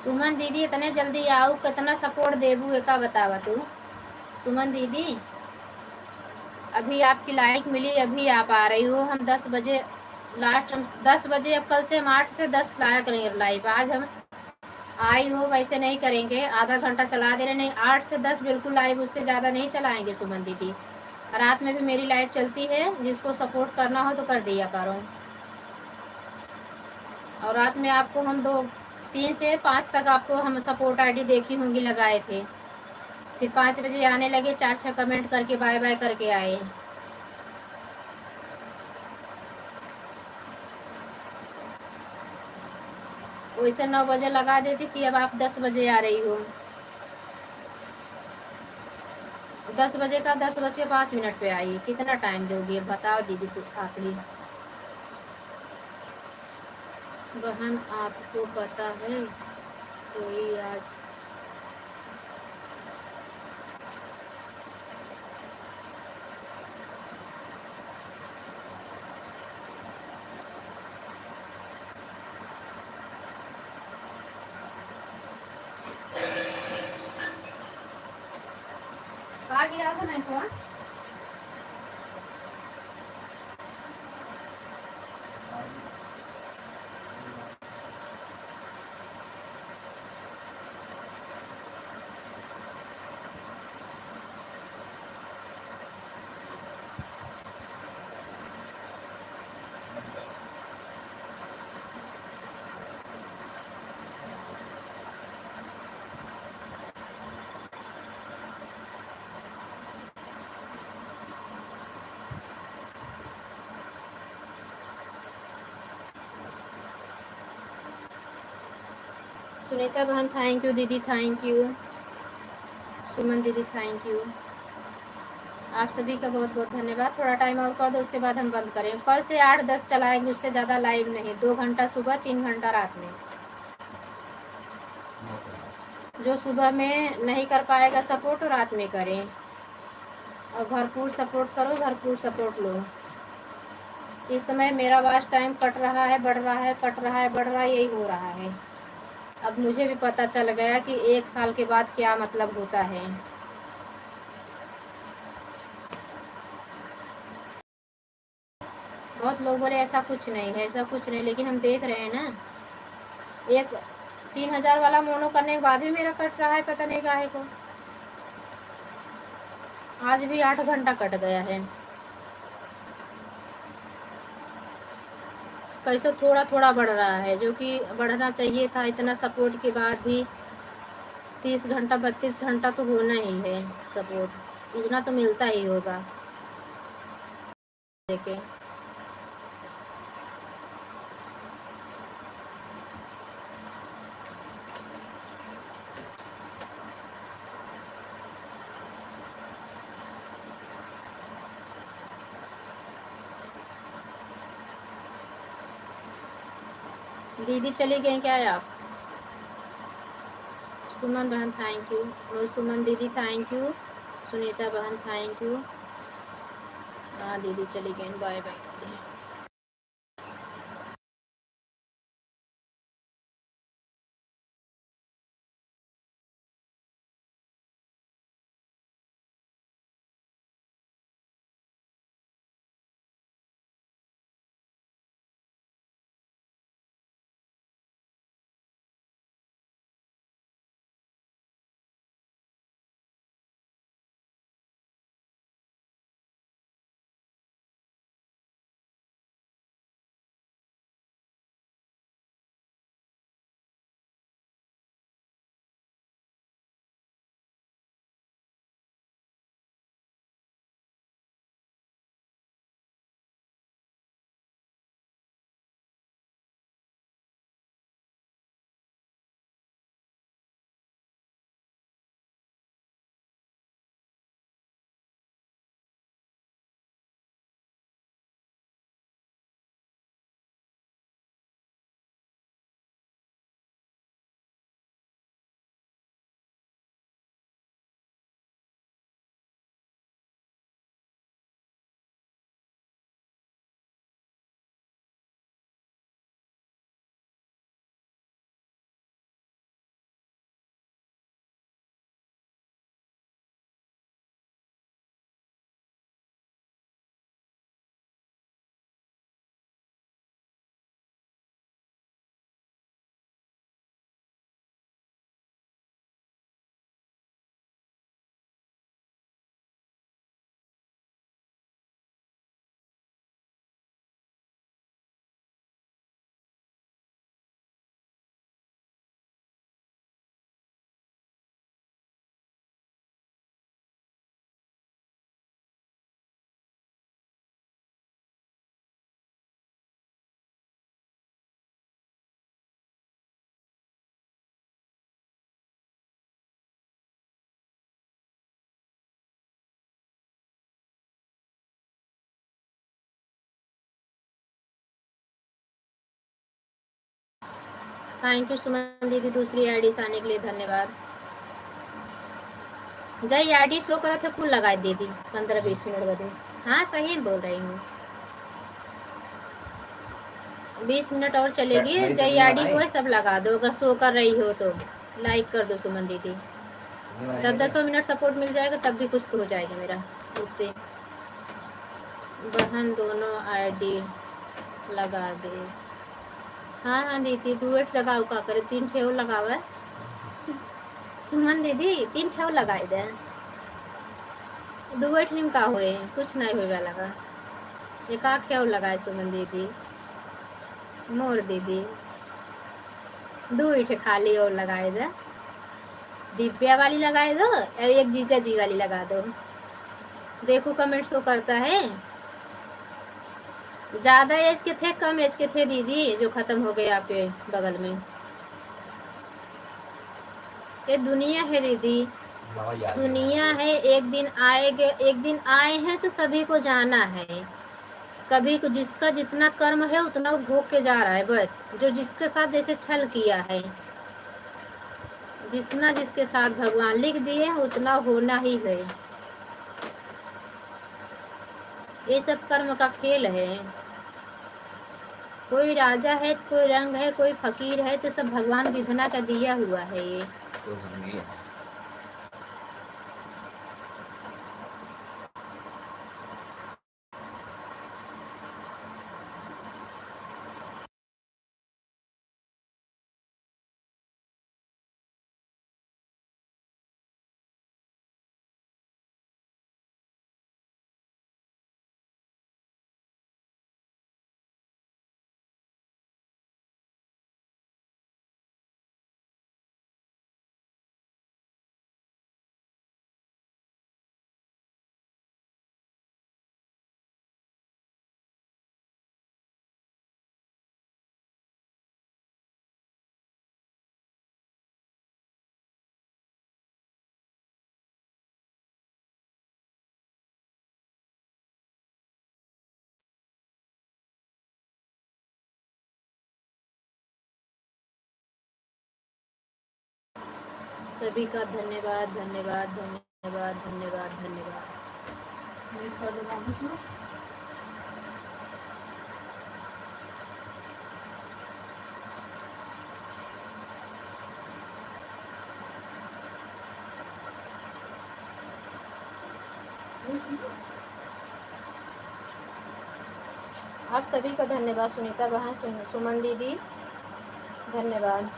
सुमन दीदी इतने जल्दी आओ, कितना सपोर्ट देबू एका बतावा तू। सुमन दीदी अभी आपकी लाइक मिली, अभी आप आ रही हो। हम 10 बजे लास्ट, हम 10 बजे, अब कल से हम 8 से 10 लाया करेंगे लाइव। आज हम आई हो वैसे नहीं करेंगे, आधा घंटा चला दे रहे, नहीं 8 से 10 बिल्कुल लाइव, उससे ज़्यादा नहीं चलाएंगे सुमन दीदी। रात में भी मेरी लाइव चलती है, जिसको सपोर्ट करना हो तो कर दिया करो। और रात में आपको हम 3 से 5 तक आपको हम सपोर्ट आईडी देखी होंगी लगाए थे, फिर 5 बजे आने लगे, 4-6 कमेंट करके बाय बाय करके आए। वैसे 9 बजे लगा देती थी, अब आप 10 बजे आ रही हो। 10 बजे का 10:05 पे आई, कितना टाइम दोगी बताओ दीदी तू आखिरी। बहन आपको पता है कोई आज कहा गिरा था मैं फोन। सुनीता बहन थैंक यू दीदी, थैंक यू। सुमन दीदी थैंक यू। आप सभी का बहुत बहुत धन्यवाद। थोड़ा टाइम और कर दो, उसके बाद हम बंद करें। कल से 8-10 चलाएंगे, उससे ज़्यादा लाइव नहीं। 2 घंटा सुबह, 3 घंटा रात में। जो सुबह में नहीं कर पाएगा सपोर्ट, रात में करें। और भरपूर सपोर्ट करो, भरपूर सपोर्ट लो। इस समय मेरा वॉच टाइम कट रहा है, बढ़ रहा है, कट रहा है, बढ़ रहा है, यही हो रहा है। अब मुझे भी पता चल गया कि 1 साल के बाद क्या मतलब होता है। बहुत लोग बोले ऐसा कुछ नहीं है, ऐसा कुछ नहीं, लेकिन हम देख रहे हैं ना। एक 3000 वाला मोनो करने के बाद भी मेरा कट रहा है, पता नहीं काहे को। आज भी 8 घंटा कट गया है। कैसे थोड़ा थोड़ा बढ़ रहा है, जो कि बढ़ना चाहिए था। इतना सपोर्ट के बाद भी 30 घंटा 32 घंटा तो होना ही है सपोर्ट, इतना तो मिलता ही होगा। देखे दीदी चली गई क्या आप? सुमन बहन थैंक यू, और सुमन दीदी थैंक यू, सुनीता बहन थैंक यू। हाँ दीदी चली गई, bye bye. Thank you Suman दीदी, दूसरी आईडी से आने के लिए धन्यवाद। जय आईडी शो करा थे फुल लगा दीदी 15-20 मिनट बदे। हाँ सही बोल रही हूँ, 20 मिनट और चलेगी। मेरी जय चटनी आईडी बनाई? को है सब लगा दो, अगर शो कर रही हो तो लाइक कर दो सुमन दीदी। चटनी बनाई मैंने? 10-10 मिनट सपोर्ट मिल जाएगा तब भी कुछ तो हो जाएगा मेरा उससे। बहन दोनों आईडी लगा दे। हाँ हाँ दीदी, डुएट लगाओ का करे, 3 ठेव लगावे सुमन दीदी, 3 ठेव लगाई दे। डुएट निम का होए, कुछ नहीं होए लगा। एक आख ठेव लगाए सुमन दीदी, मोर दीदी 2 ठे खाली और लगाए दे। दिव्या वाली लगाए दो और एक जीजा जी वाली लगा दो। देखो कमेंट शो करता है। ज्यादा एज के थे कम एज के थे दीदी जो खत्म हो गए आपके बगल में? ये दुनिया है दीदी, दुनिया है। एक दिन आएगा, एक दिन आए हैं तो सभी को जाना है। कभी को जिसका जितना कर्म है उतना वो भोग के जा रहा है, बस जो जिसके साथ जैसे छल किया है, जितना जिसके साथ भगवान लिख दिए उतना होना ही है। ये सब कर्म का खेल है। कोई राजा है, कोई रंग है, कोई फकीर है, तो सब भगवान विधना का दिया हुआ है ये। तो घर में है। सभी का धन्यवाद धन्यवाद धन्यवाद धन्यवाद धन्यवाद। आप सभी का धन्यवाद। सुनीता बहन, सुमन दीदी धन्यवाद।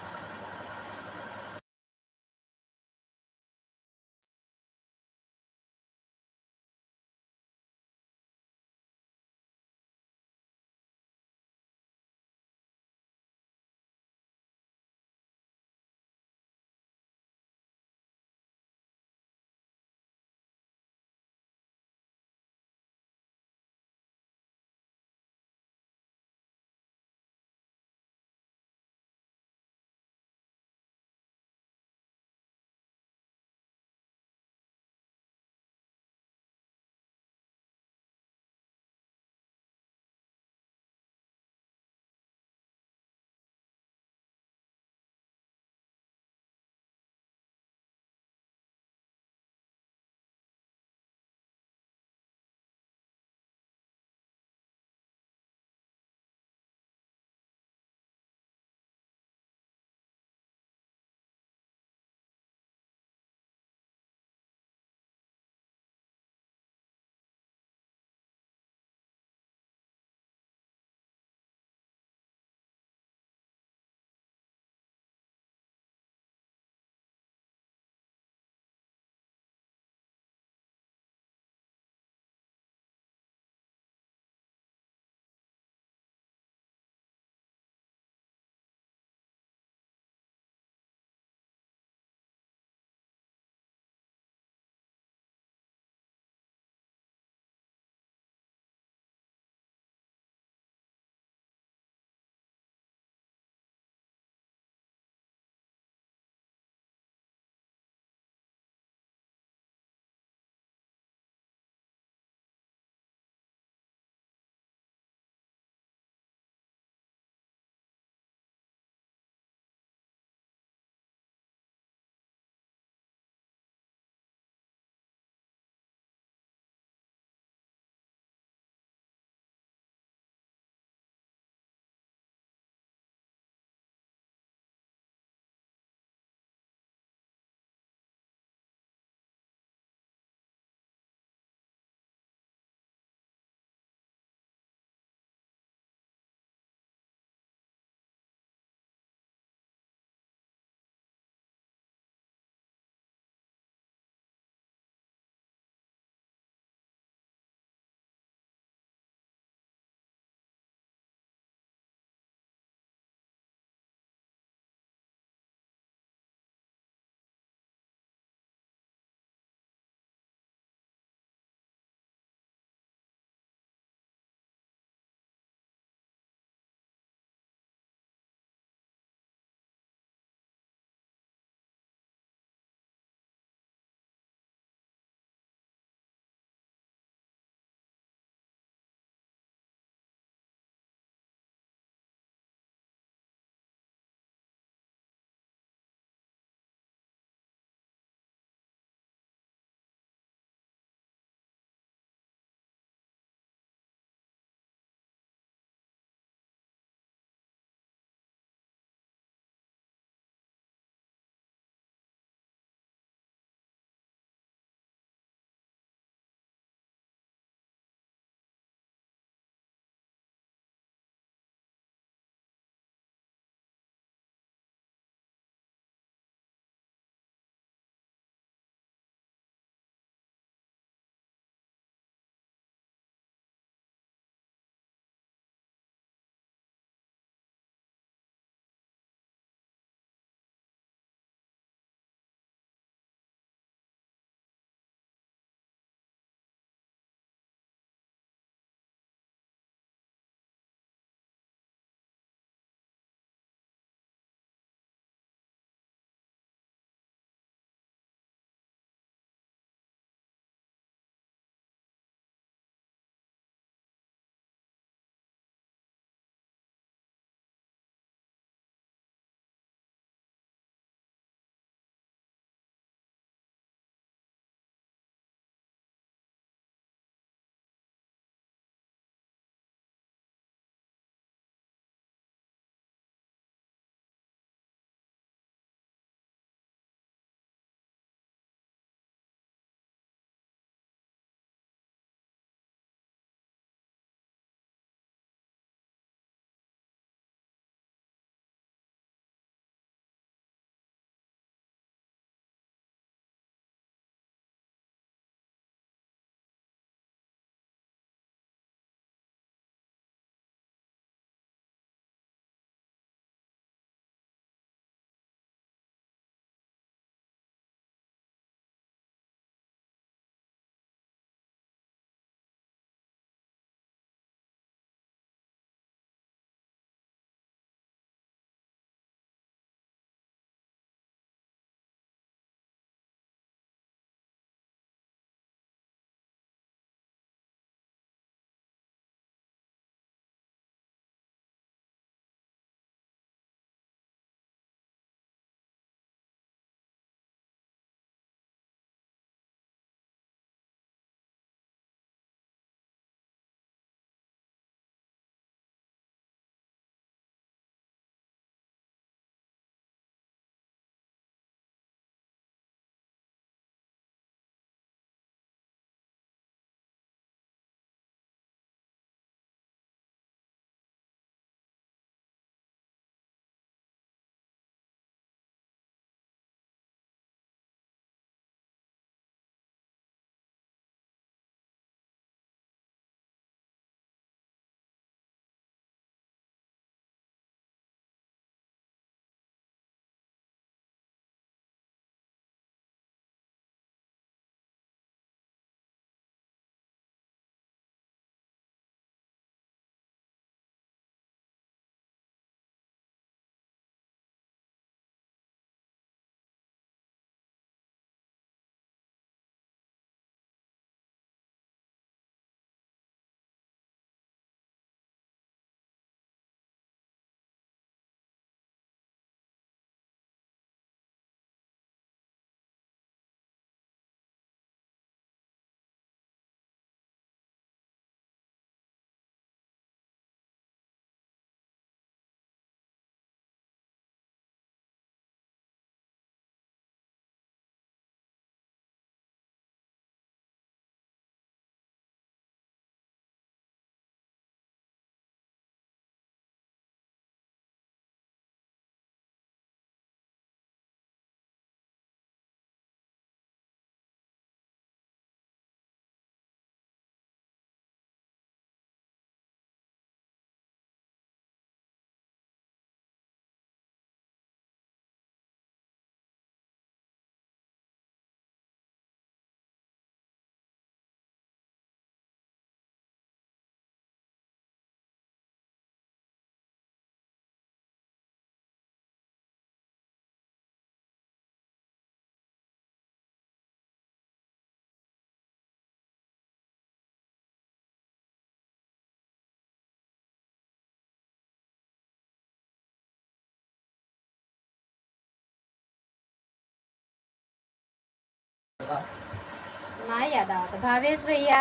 ना याद आओ तो भावेश भैया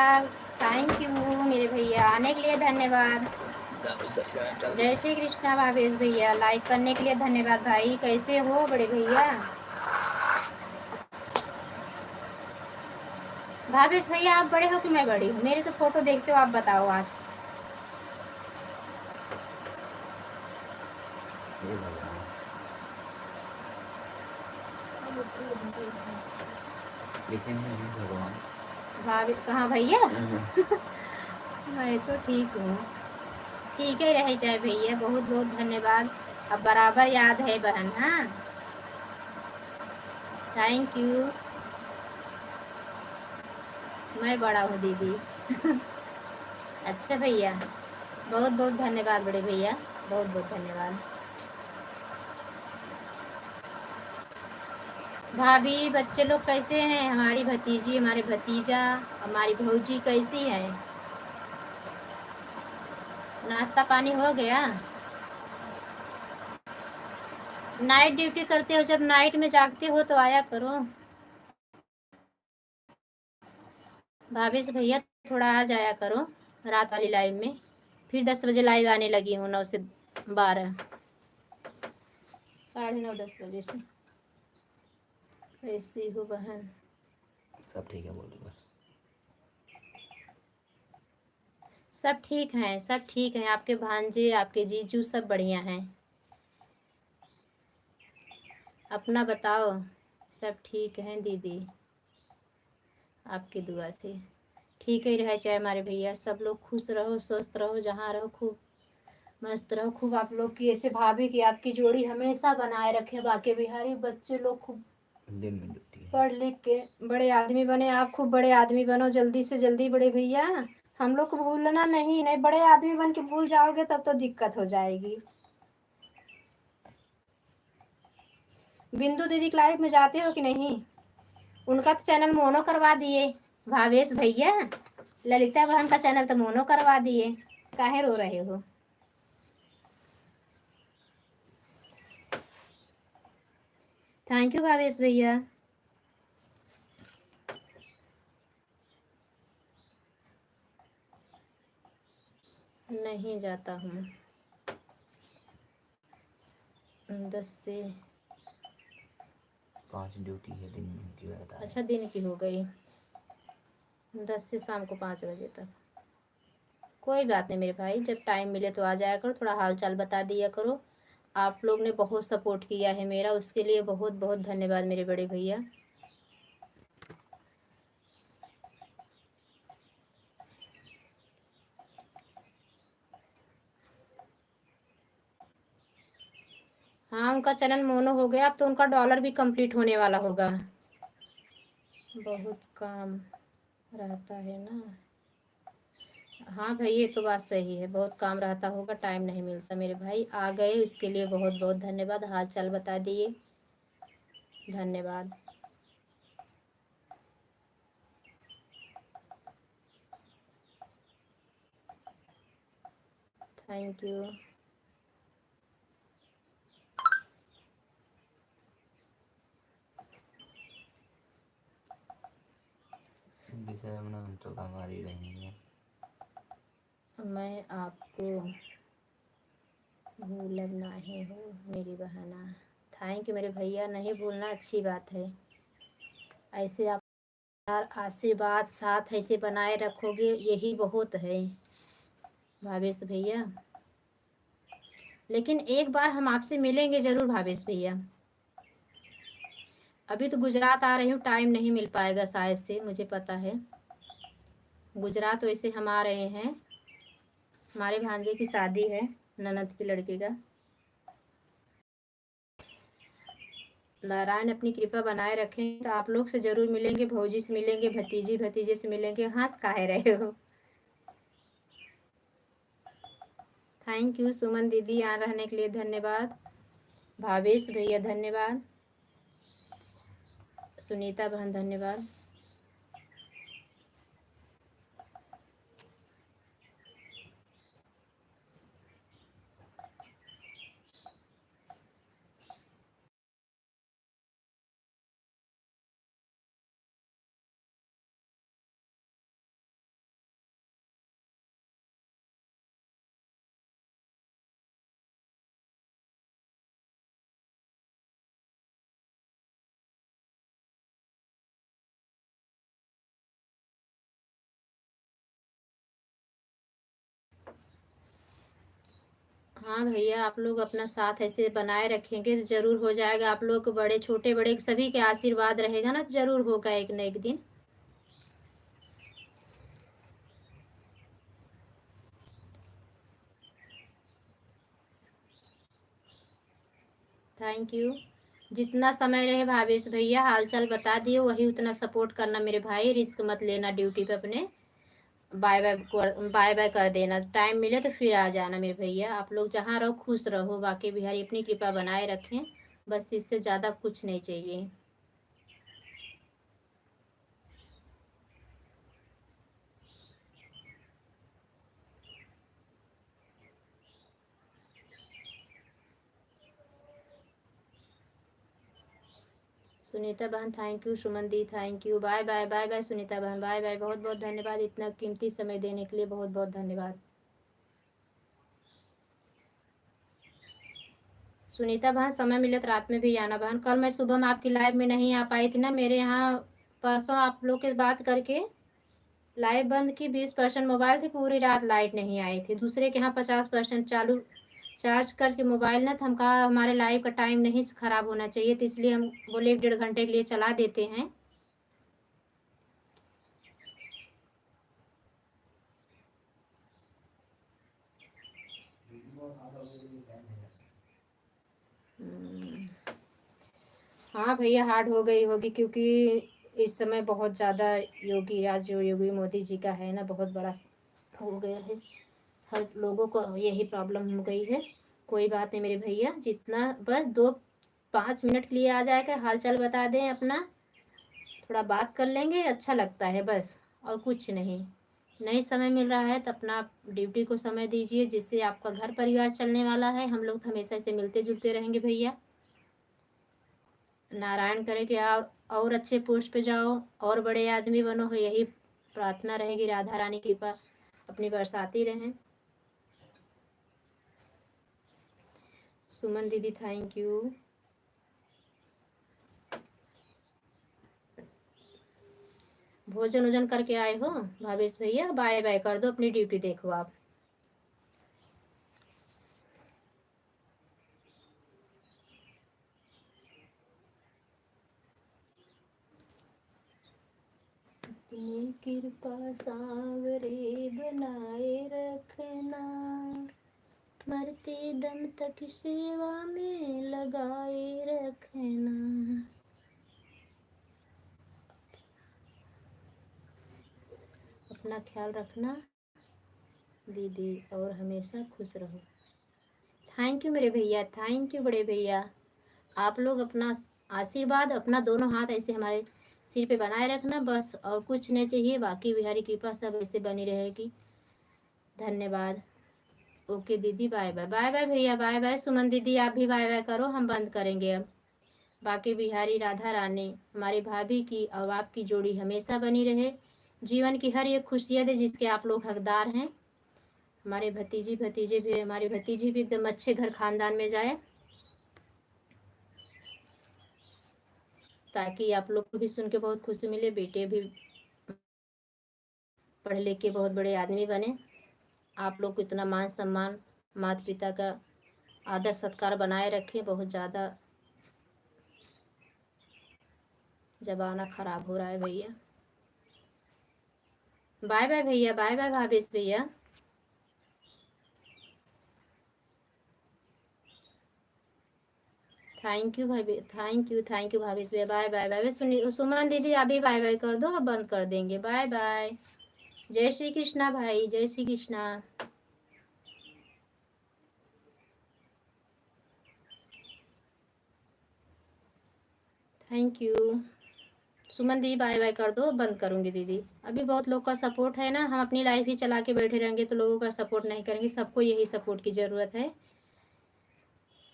थैंक यू मेरे भैया, आने के लिए धन्यवाद। जय श्री कृष्णा भावेश भैया, लाइक करने के लिए धन्यवाद भाई। कैसे हो बड़े भैया? भावेश भैया आप बड़े हो कि मैं बड़ी हूँ? मेरे तो फोटो देखते हो, आप बताओ आज। भगवान भाभी कहाँ भैया? मैं तो ठीक हूँ, ठीक ही रहे चाहे भैया। बहुत बहुत धन्यवाद, अब बराबर याद है बहन। हाँ थैंक यू, मैं बड़ा हूँ दीदी। अच्छा भैया, बहुत बहुत धन्यवाद बड़े भैया, बहुत बहुत धन्यवाद। भाभी बच्चे लोग कैसे हैं? हमारी भतीजी, हमारे भतीजा, हमारी भौजी कैसी है? नाश्ता पानी हो गया? नाइट ड्यूटी करते हो, जब नाइट में जागते हो तो आया करो। भाभी से भैया थोड़ा आ जाया करो रात वाली लाइव में। फिर 10 बजे लाइव आने लगी हूँ, 9 से 12, 9:30 10 बजे से। कैसी हो बहन? सब ठीक है, बोल दो। सब ठीक हैं, सब ठीक हैं। आपके भांजे, आपके जीजू सब बढ़िया हैं। अपना बताओ। सब ठीक हैं दीदी, आपकी दुआ से ठीक ही रहे चाहे हमारे भैया। सब लोग खुश रहो, स्वस्थ रहो, जहाँ रहो खूब मस्त रहो। खूब आप लोग की ऐसे भाभी की आपकी जोड़ी हमेशा बनाए रखे। बाकी बिहारी बच्चे लोग खूब दिन में ड्यूटी है। पढ़ लिख के बड़े आदमी बने। आप खूब बड़े आदमी बनो जल्दी से जल्दी बड़े भैया। हम लोग को भूलना नहीं, नहीं बड़े आदमी बन के भूल जाओगे तब तो दिक्कत हो जाएगी। बिंदु दीदी लाइव में जाते हो कि नहीं? उनका तो चैनल मोनो करवा दिए भावेश भैया। ललिता बहन का चैनल तो मोनो करवा दिए, काहे रो रहे हो? थैंक यू भावेश भैया। नहीं जाता हूँ, 10 से 5 ड्यूटी है दिन की बता। अच्छा दिन की हो गई, 10 से शाम को 5 बजे तक। कोई बात नहीं मेरे भाई, जब टाइम मिले तो आ जाया करो, थोड़ा हाल चाल बता दिया करो। आप लोग ने बहुत सपोर्ट किया है मेरा, उसके लिए बहुत बहुत धन्यवाद मेरे बड़े भैया। हाँ उनका चैनल मोनो हो गया, अब तो उनका डॉलर भी कंप्लीट होने वाला होगा। बहुत काम रहता है ना। हाँ भाई ये तो बात सही है, बहुत काम रहता होगा, टाइम नहीं मिलता। मेरे भाई आ गए, उसके लिए बहुत बहुत धन्यवाद। हाल चाल बता दिए, धन्यवाद। Thank you. तो हमारी रही है। मैं आपको भूलब नहीं हूँ मेरी बहना। थैंक यू मेरे भैया, नहीं भूलना अच्छी बात है। ऐसे आप यार आशीर्वाद साथ ऐसे बनाए रखोगे, यही बहुत है भावेश भैया। लेकिन एक बार हम आपसे मिलेंगे ज़रूर भावेश भैया। अभी तो गुजरात आ रही हूँ, टाइम नहीं मिल पाएगा शायद से, मुझे पता है। गुजरात वैसे हम आ रहे हैं, हमारे भांजे की शादी है, ननद के लड़के का। नारायण अपनी कृपा बनाए रखें तो आप लोग से ज़रूर मिलेंगे, भौजी से मिलेंगे, भतीजी भतीजे से मिलेंगे। हंस काहे रहे हो? थैंक यू सुमन दीदी, यहाँ रहने के लिए धन्यवाद। भावेश भैया धन्यवाद, सुनीता बहन धन्यवाद। हाँ भैया, आप लोग अपना साथ ऐसे बनाए रखेंगे तो ज़रूर हो जाएगा। आप लोग बड़े छोटे बड़े सभी के आशीर्वाद रहेगा ना, तो ज़रूर होगा एक न एक दिन। Thank you. जितना समय रहे भावेश भैया हालचाल बता दिए, वही उतना सपोर्ट करना मेरे भाई। रिस्क मत लेना ड्यूटी पे अपने। बाय बाय बाय बाय कर देना, टाइम मिले तो फिर आ जाना मेरे भैया। आप लोग जहाँ रहो खुश रहो, बाकी बिहारी अपनी कृपा बनाए रखें, बस इससे ज़्यादा कुछ नहीं चाहिए। सुनीता बहन थैंक यू। सुमन दी thank you. Bye bye bye bye Sunita बहन, बाय बाय। बहुत बहुत धन्यवाद, इतना कीमती समय देने के लिए बहुत बहुत धन्यवाद। सुनीता बहन समय मिले तो रात में भी आना बहन। कल मैं सुबह में आपकी लाइव में नहीं आ पाई थी ना, मेरे यहाँ परसों आप लोग के बात करके लाइव बंद की। 20% मोबाइल थी, पूरी रात लाइट नहीं आई थी। दूसरे के यहाँ 50% चालू चार्ज करके मोबाइल ना था। हम कहा हमारे लाइव का टाइम नहीं ख़राब होना चाहिए, तो इसलिए हम बोले 1-1.5 घंटे के लिए चला देते हैं। हाँ भैया, हार्ड हो गई होगी, क्योंकि इस समय बहुत ज़्यादा योगी राज जो योगी मोदी जी का है ना, बहुत बड़ा हो गया है। हर लोगों को यही प्रॉब्लम हो गई है। कोई बात नहीं मेरे भैया, जितना बस 2-5 मिनट के लिए आ जाएगा, हाल चाल बता दें अपना, थोड़ा बात कर लेंगे, अच्छा लगता है बस, और कुछ नहीं। नहीं समय मिल रहा है तो अपना ड्यूटी को समय दीजिए, जिससे आपका घर परिवार चलने वाला है। हम लोग तो हमेशा से मिलते जुलते रहेंगे भैया। नारायण करे कि आप और अच्छे पोस्ट पे जाओ और बड़े आदमी बनो, यही प्रार्थना रहेगी। राधा रानी की कृपा अपनी बरसाती रहें। सुमन दीदी थैंक यू। भोजन वोजन करके आए हो भावेश भैया? बाय बाय कर दो, अपनी ड्यूटी देखो आप। अपनी कृपा सावरे बनाए रखना, मरते दम तक सेवा में लगाए रखना। अपना ख्याल रखना दीदी, और हमेशा खुश रहो। थैंक यू मेरे भैया, थैंक यू बड़े भैया। आप लोग अपना आशीर्वाद, अपना दोनों हाथ ऐसे हमारे सिर पे बनाए रखना बस, और कुछ नहीं चाहिए। बाकी बिहारी कृपा सब ऐसे बनी रहेगी। धन्यवाद। ओके दीदी, बाय बाय। बाय बाय भैया, बाय बाय। सुमन दीदी आप भी बाय बाय करो, हम बंद करेंगे अब। बाकी बिहारी राधा रानी हमारी भाभी की और आपकी जोड़ी हमेशा बनी रहे, जीवन की हर एक खुशियाँ दे जिसके आप लोग हकदार हैं। हमारे भतीजे भी, हमारी भतीजी भी एकदम अच्छे घर खानदान में जाए, ताकि आप लोग को भी सुन के बहुत खुशी मिले। बेटे भी पढ़ लिख के बहुत बड़े आदमी बने। आप लोग को इतना मान सम्मान, माता पिता का आदर सत्कार बनाए रखें। बहुत ज़्यादा ज़माना ख़राब हो रहा है भैया। बाय बाय भैया, बाय बाय भावेश भैया। थैंक यू भाई, थैंक यू भावेश भैया। Bye bye bye bye. Suman दीदी अभी बाय बाय कर दो, अब बंद कर देंगे। Bye bye. जय श्री कृष्णा भाई, जय श्री कृष्णा। Thank you. सुमन दीदी बाय बाय कर दो, बंद करूँगी दीदी। अभी बहुत लोग का सपोर्ट है ना, हम अपनी लाइफ ही चला के बैठे रहेंगे तो लोगों का सपोर्ट नहीं करेंगे। सबको यही सपोर्ट की ज़रूरत है।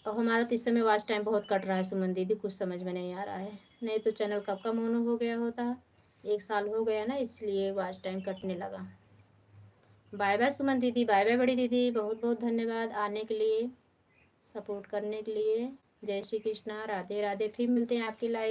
और हमारा तो इस समय वॉच टाइम बहुत कट रहा है सुमन दीदी, कुछ समझ में नहीं आ रहा है। नहीं तो चैनल कब का मोनो हो गया होता। 1 साल हो गया ना, इसलिए वॉच टाइम कटने लगा। बाय बाय सुमन दीदी, बाय बाय बड़ी दीदी। बहुत बहुत धन्यवाद आने के लिए, सपोर्ट करने के लिए। जय श्री कृष्णा, राधे राधे। फिर मिलते हैं आपकी लाइव।